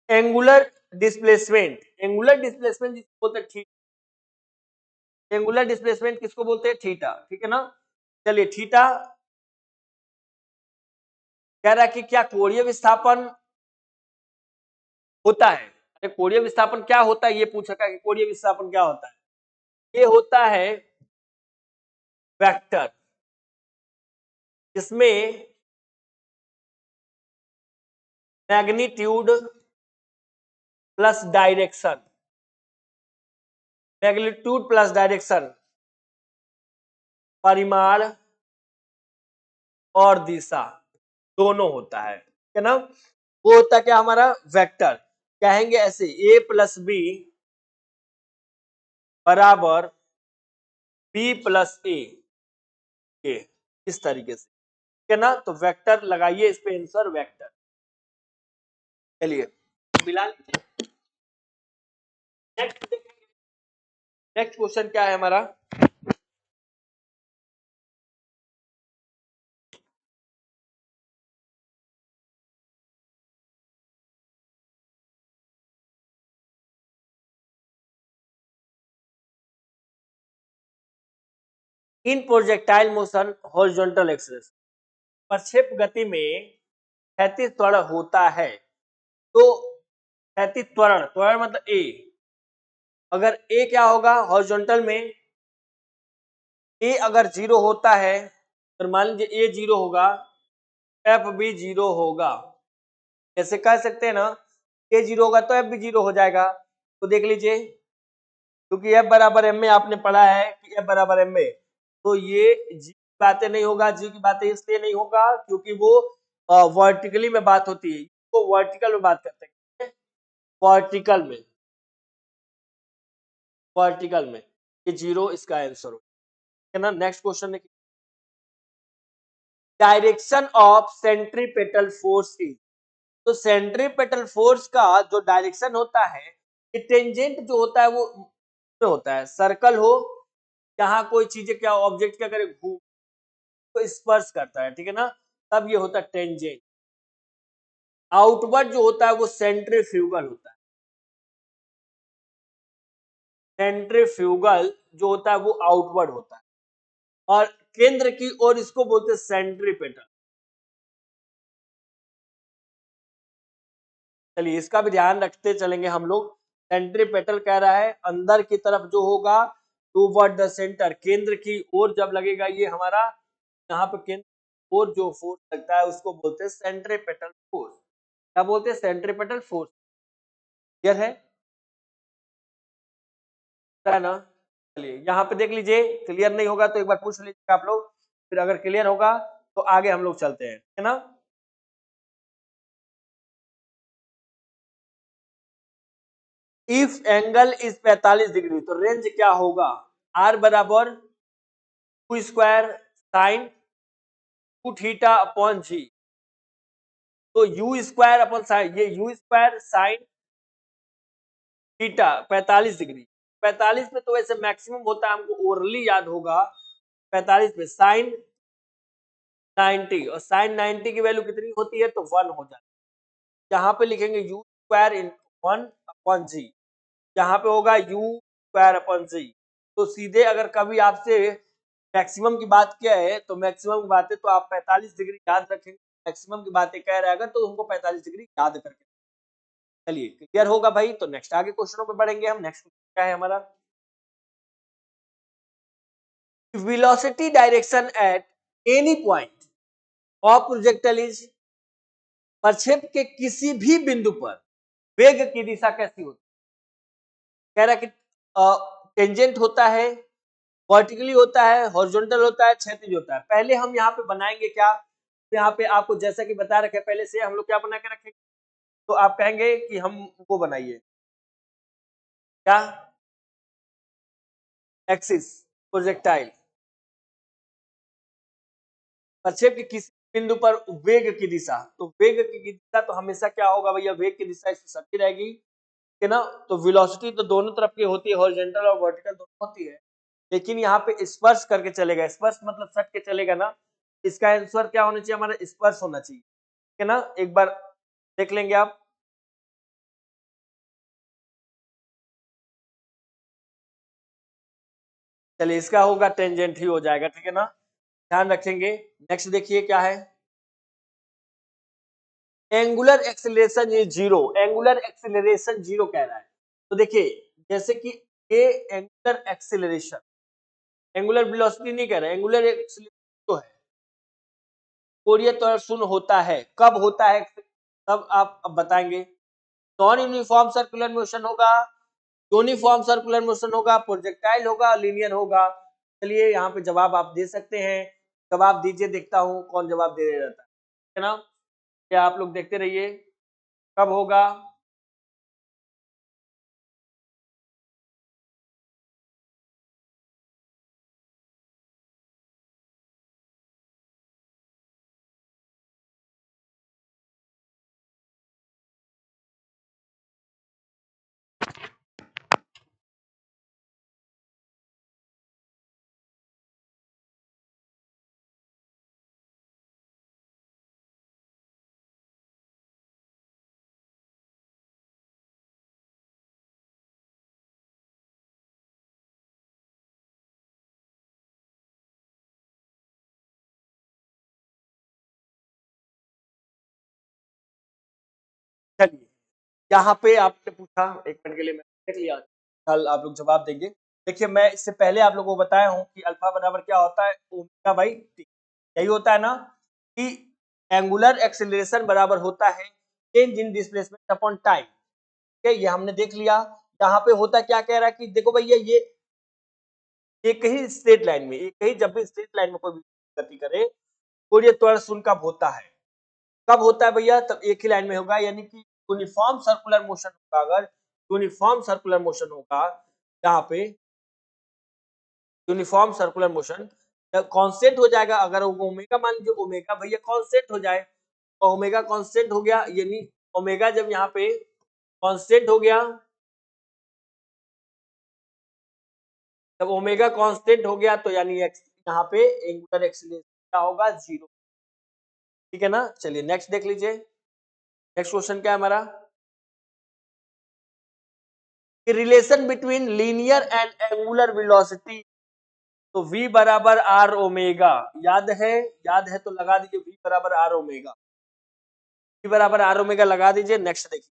एंगुलर डिस्प्लेसमेंट, एंगुलर डिस्प्लेसमेंट जिसको बोलते हैं थीटा, एंगुलर डिस्प्लेसमेंट किसको बोलते हैं, थीटा, ठीक है ना। चलिए थीटा कह रहा है कि क्या कोणीय विस्थापन होता है, अरे कोणीय विस्थापन क्या होता है ये पूछा कि कोणीय विस्थापन क्या होता है, ये होता है वेक्टर, जिसमें magnitude plus direction, magnitude plus direction, परिमाण और दिशा दोनों होता है, ठीक है ना। वो होता है क्या हमारा वेक्टर, कहेंगे ऐसे a प्लस बी बराबर बी प्लस ए, इस तरीके से, ठीक है ना। तो वेक्टर लगाइए इस पे आंसर वेक्टर। चलिए मिला लीजिए, नेक्स्ट देखेंगे, नेक्स्ट क्वेश्चन क्या है हमारा, इन प्रोजेक्टाइल मोशन हॉरिजॉन्टल एक्सेस, प्रक्षेप गति में क्षैतिज त्वरण होता है, तो क्षैतिज त्वरण, त्वरण मतलब ए, अगर ए क्या होगा हॉरिजॉन्टल में, ए अगर जीरो होता है तो मान लीजिए ए जीरो होगा, एफ भी जीरो होगा, जैसे कह सकते हैं ना, ए जीरो होगा तो एफ भी जीरो हो जाएगा, तो देख लीजिए, क्योंकि एफ बराबर एम में आपने पढ़ा है कि एफ बराबर एम में, तो ये जी की बातें नहीं होगा, जी की बातें इसलिए नहीं होगा क्योंकि वो वर्टिकली में बात होती है, वो वर्टिकल में बात करते हैं, वर्टिकल में, वर्टिकल में, ये जीरो इसका आंसर हो, है ना। नेक्स्ट क्वेश्चन है, direction of centripetal force is, तो सेंट्रीपेटल फोर्स का जो डायरेक्शन होता है, ये टेंजेंट जो होता है वो होता है, सर्कल हो, जहां कोई चीजें क्या ऑब्जेक्ट क्या करे घूम, तो स्पर्श करता है, ठीक है ना, तब ये होता है टेंजेंट। आउटवर्ड जो होता है वो सेंट्रीफ्यूगल होता है, सेंट्रीफ्यूगल जो होता है वो आउटवर्ड होता है, और केंद्र की ओर इसको बोलते हैं सेंट्रीपेटल। चलिए इसका भी ध्यान रखते चलेंगे हम लोग, सेंट्रीपेटल कह रहा है अंदर की तरफ जो होगा टूवर्ड द सेंटर, केंद्र की ओर जब लगेगा ये हमारा, यहाँ पे केंद्र और जो फोर्स लगता है उसको बोलते हैं सेंट्रीपेटल फोर्स, क्या बोलते हैं, सेंट्रीपेटल फोर्स, क्लियर है। है ना? चलिए यहाँ पे देख लीजिए, क्लियर नहीं होगा तो एक बार पूछ लीजिएगा आप लोग, फिर अगर क्लियर होगा तो आगे हम लोग चलते हैं, है ना? इफ एंगल इज 45 डिग्री तो रेंज क्या होगा? आर बराबर two square sine two theta upon G. तो यू स्क्वायर अपॉन साइन, ये U square sine theta 45 degree. 45 में तो वैसे मैक्सिमम होता है, हमको ओरली याद होगा। 45 में साइन 90, और साइन 90 की वैल्यू कितनी होती है? तो 1 हो जाती है। यहाँ पे लिखेंगे यू स्क्वायर इन 1 अपॉन जी, यहाँ पे होगा यू स्क्वायर अपॉन जी। तो सीधे अगर कभी आपसे मैक्सिमम की बात किया है तो मैक्सिमम की बात है तो आप 45 डिग्री याद रखेंगे। मैक्सिमम की बातें कह रहे हैं अगर तो उनको 45 डिग्री याद करके। चलिए क्लियर होगा भाई, तो नेक्स्ट आगे क्वेश्चनों पे बढ़ेंगे हम। नेक्स्ट क्या है हमारा? Velocity direction at any point of projectile is, प्रक्षेप के किसी भी बिंदु पर वेग की दिशा कैसी होती है? कह रहा है कि टेंजेंट होता है, वर्टिकली होता है, हॉरिजॉन्टल होता है, क्षैतिज होता है। पहले हम यहाँ पे बनाएंगे क्या? तो यहाँ पे आपको जैसा कि बता रखे पहले से हम लोग क्या बना के रखेंगे, तो आप कहेंगे कि हम वो बनाइए क्या? एक्सिस प्रोजेक्टाइल, प्रक्षेप के किसी बिंदु पर वेग की दिशा। तो वेग की दिशा तो हमेशा क्या होगा भैया? वेग की दिशा इससे सटी रहेगी, ठीक है ना? तो वेलोसिटी तो दोनों तरफ की होती है, हॉरिजॉन्टल और वर्टिकल दोनों होती है, लेकिन यहाँ पे स्पर्श करके चलेगा। स्पर्श मतलब सट के चलेगा ना, इसका आंसर क्या होना चाहिए? हमारा स्पर्श होना चाहिए, ठीक है ना? एक बार देख लेंगे आप। चलिए इसका होगा टेंजेंट ही हो जाएगा, ठीक है ना? ध्यान रखेंगे। नेक्स्ट देखिए क्या है? Angular acceleration is zero. Angular acceleration zero कह रहा है। तो देखिए जैसे कि ये एंगुलर एक्सीलरेशन, एंगुलर वेलोसिटी नहीं कह रहा है, एंगुलर एक्सीलरेशन तो है, कोणीय त्वरण शून्य होता है। कब होता है तब आप अब बताएंगे। नॉन यूनिफॉर्म सर्कुलर मोशन होगा, यूनिफॉर्म सर्कुलर मोशन होगा, प्रोजेक्टाइल होगा, लीनियर होगा। चलिए यहाँ पे जवाब आप दे सकते हैं। जवाब दीजिए, देखता हूँ कौन जवाब दे रहता है ना? क्या आप लोग देखते रहिए कब होगा। चलिए यहाँ पे आपने पूछा, एक मिनट के लिए मैं देख लिया, कल आप लोग जवाब देंगे। देखिए मैं इससे पहले आप लोगों को बताया हूँ कि अल्फा बराबर क्या होता है? Omega by T. यही होता है ना कि एंगुलर एक्सेलरेशन बराबर होता है change in displacement upon time. ठीक है, ये हमने देख लिया। यहाँ पे होता क्या कह रहा है कि देखो भैया ये एक ही स्ट्रेट लाइन में, एक ही जब भी स्ट्रेट लाइन में कोई भी गति करे, कोणीय त्वरण शून्य कब होता है? कब होता है भैया? तब एक ही लाइन में होगा, यानी कि यूनिफॉर्म सर्कुलर मोशन होगा। अगर यूनिफॉर्म सर्कुलर मोशन होगा यहाँ पे, यूनिफॉर्म सर्कुलर मोशन कांस्टेंट हो जाएगा। अगर ओमेगा मान लीजिए, ओमेगा भैया कांस्टेंट हो जाए, ओमेगा कांस्टेंट हो गया, यानी ओमेगा जब यहाँ पे कांस्टेंट हो गया, जब ओमेगा कांस्टेंट हो गया तो यानी यहाँ पे एंगुलर एक्सीलरेशन क्या होगा? जीरो। ठीक है ना? चलिए नेक्स्ट देख लीजिए। नेक्स्ट क्वेश्चन क्या है हमारा? Relation between linear and angular velocity. तो v बराबर आर ओमेगा, याद है? याद है तो लगा दीजिए v बराबर आर ओमेगा। v बराबर आर ओमेगा लगा दीजिए। नेक्स्ट देखिए,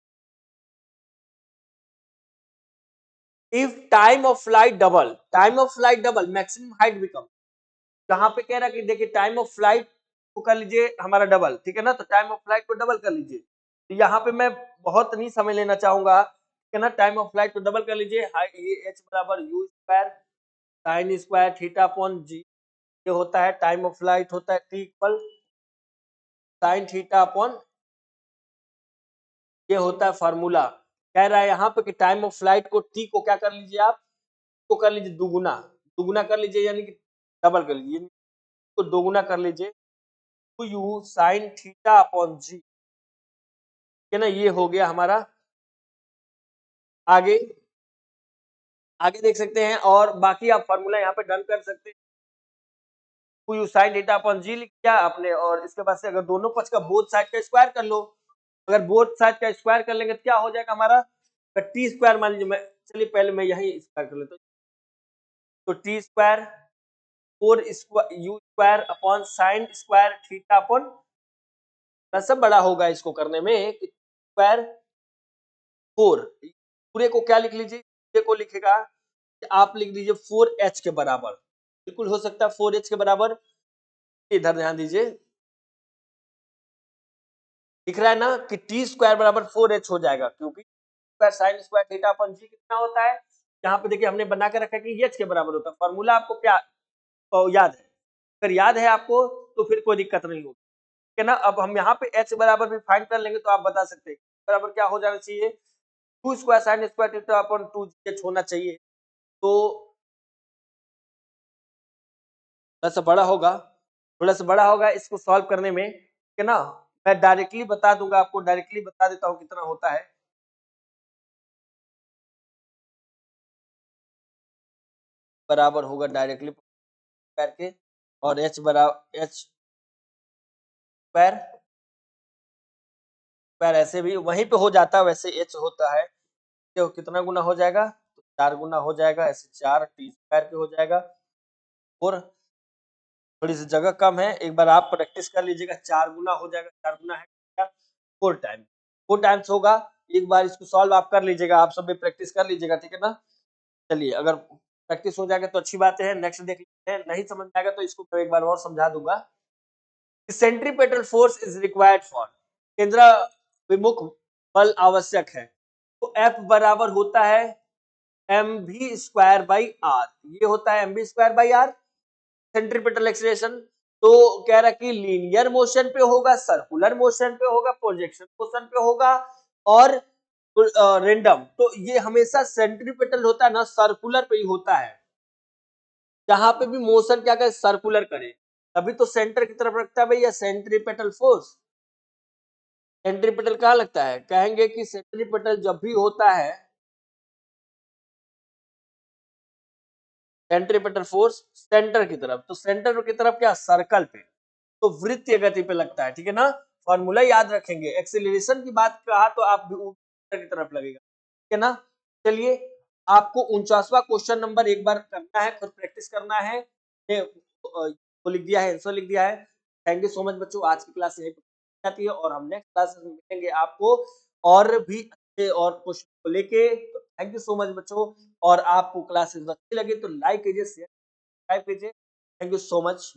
if time of flight double, time of flight double maximum height become. यहाँ पे कह रहा कि देखिए टाइम ऑफ फ्लाइट को कर लीजिए हमारा डबल, ठीक है ना? तो टाइम ऑफ फ्लाइट को डबल कर लीजिए। तो यहाँ पे मैं बहुत नहीं समय लेना चाहूंगा, है ना। टाइम ऑफ फ्लाइट तो डबल कर लीजिए, ये h बराबर u square sine square theta upon G, ये होता है टाइम ऑफ फ्लाइट, होता है t equal sine theta upon, ये होता है फार्मूला। कह रहा है यहाँ पे कि टाइम ऑफ फ्लाइट को t को क्या कर लीजिए, आप को कर लीजिए दुगुना, दुगुना कर लीजिए यानी कि डबल कर लीजिए, तो दोगुना कर लीजिए, two U sine theta upon G, है ना। ये हो गया हमारा। आगे आगे देख सकते हैं, और बाकी आप फार्मूला यहाँ पे डन कर सकते हैं। Two U sine theta upon G लिख दिया आपने, और इसके बाद से अगर दोनों पक्ष का बोथ साइड का स्क्वायर कर लो, अगर बोथ साइड का स्क्वायर कर लेंगे तो क्या हो जाएगा हमारा, टी स्क्वायर मान लीजिए, मैं चलिए पहले मैं यही स्क्वायर कर लेता हूँ, तो T square four you square upon sign square theta upon, सब बड़ा होगा इसको करने में, स्क्वायर फोर, पूरे को क्या लिख लीजिए, पूरे को लिखेगा आप लिख दीजिए 4h के बराबर, बिल्कुल हो सकता है 4h के बराबर। इधर ध्यान दीजिए, दिख रहा है ना कि टी स्क्वायर बराबर 4h हो जाएगा, क्योंकि स्क्वायर साइन स्क्वायर थीटा अपन जी कितना होता है, यहाँ पे देखिए हमने बना के रखा है कि h के बराबर होता है। फॉर्मूला आपको क्या याद है, अगर याद है आपको तो फिर कोई दिक्कत नहीं होगी, ठीक है ना। अब हम यहाँ पे h बराबर भी फाइंड कर लेंगे, तो आप बता सकते हैं बराबर क्या हो जाना चाहिए, two square sine square theta upon 2h होना चाहिए, तो थोड़ा सा बड़ा होगा, थोड़ा सा बड़ा होगा इसको सॉल्व करने में, ठीक है ना। मैं डायरेक्टली बता दूंगा आपको, डायरेक्टली बता देता हूँ कितना होता है, बराबर होगा डायरेक्टली करके, और h बराबर h स्क्वायर स्क्वायर ऐसे भी वहीं पे हो जाता है, वैसे h होता है, तो कितना गुना हो जाएगा, तो 4 गुना हो जाएगा, ऐसे 4 टी स्क्वायर पे हो जाएगा। और थोड़ी सी जगह कम है, एक बार आप प्रैक्टिस कर लीजिएगा, 4 गुना हो जाएगा, 4 गुना है 4 टाइम, 4 टाइम्स होगा। एक बार इसको सॉल्व आप कर लीजिएगा, आप सब भी प्रैक्टिस कर लीजिएगा, ठीक है ना। चलिए, अगर प्रैक्टिस हो जाएगा तो अच्छी बात है, नेक्स्ट देख लेते हैं। नहीं समझ में आएगा तो इसको मैं एक बार और समझा दूंगा। Centripetal force is required for, केंद्र विमुख बल आवश्यक है, तो F बराबर होता है mv स्क्वायर बाई आर, ये होता है mv square by r centripetal acceleration. तो कह रहा है कि लीनियर मोशन पे होगा, सर्कुलर मोशन पे होगा, प्रोजेक्शन मोशन पे होगा, और रेंडम, तो ये हमेशा सेंट्रीपेटल होता है ना, सर्कुलर पे ही होता है, जहां पे भी मोशन क्या करे, सर्कुलर करे, तभी तो सेंटर की तरफ रखता है भैया सेंट्रीपेटल फोर्स। सेंट्रीपेटल कहाँ लगता है, कहेंगे कि सेंट्रीपेटल जब भी होता है, सेंट्रीपेटल फोर्स सेंटर की तरफ, तो सेंटर की तरफ क्या, सर्कल पे, तो वृत्तीय गति पे लगता है, ठीक है ना। फॉर्मूला याद रखेंगे, एक्सीलरेशन की बात कहा तो आप ऊपर की तरफ लगेगा, ठीक है ना। चलिए, आपको 49वां क्वेश्चन नंबर एक बार करना है, खुद प्रैक्टिस करना है, वो लिख दिया है, आंसर लिख दिया है। थैंक यू सो मच बच्चों, आज की क्लास यही जाती है, और हम नेक्स्ट क्लास में मिलेंगे आपको और भी अच्छे और क्वेश्चन को लेके। थैंक यू सो मच बच्चों, और आपको क्लासेस अच्छी लगी तो लाइक कीजिए, शेयर सब्सक्राइब कीजिए। Thank you so much.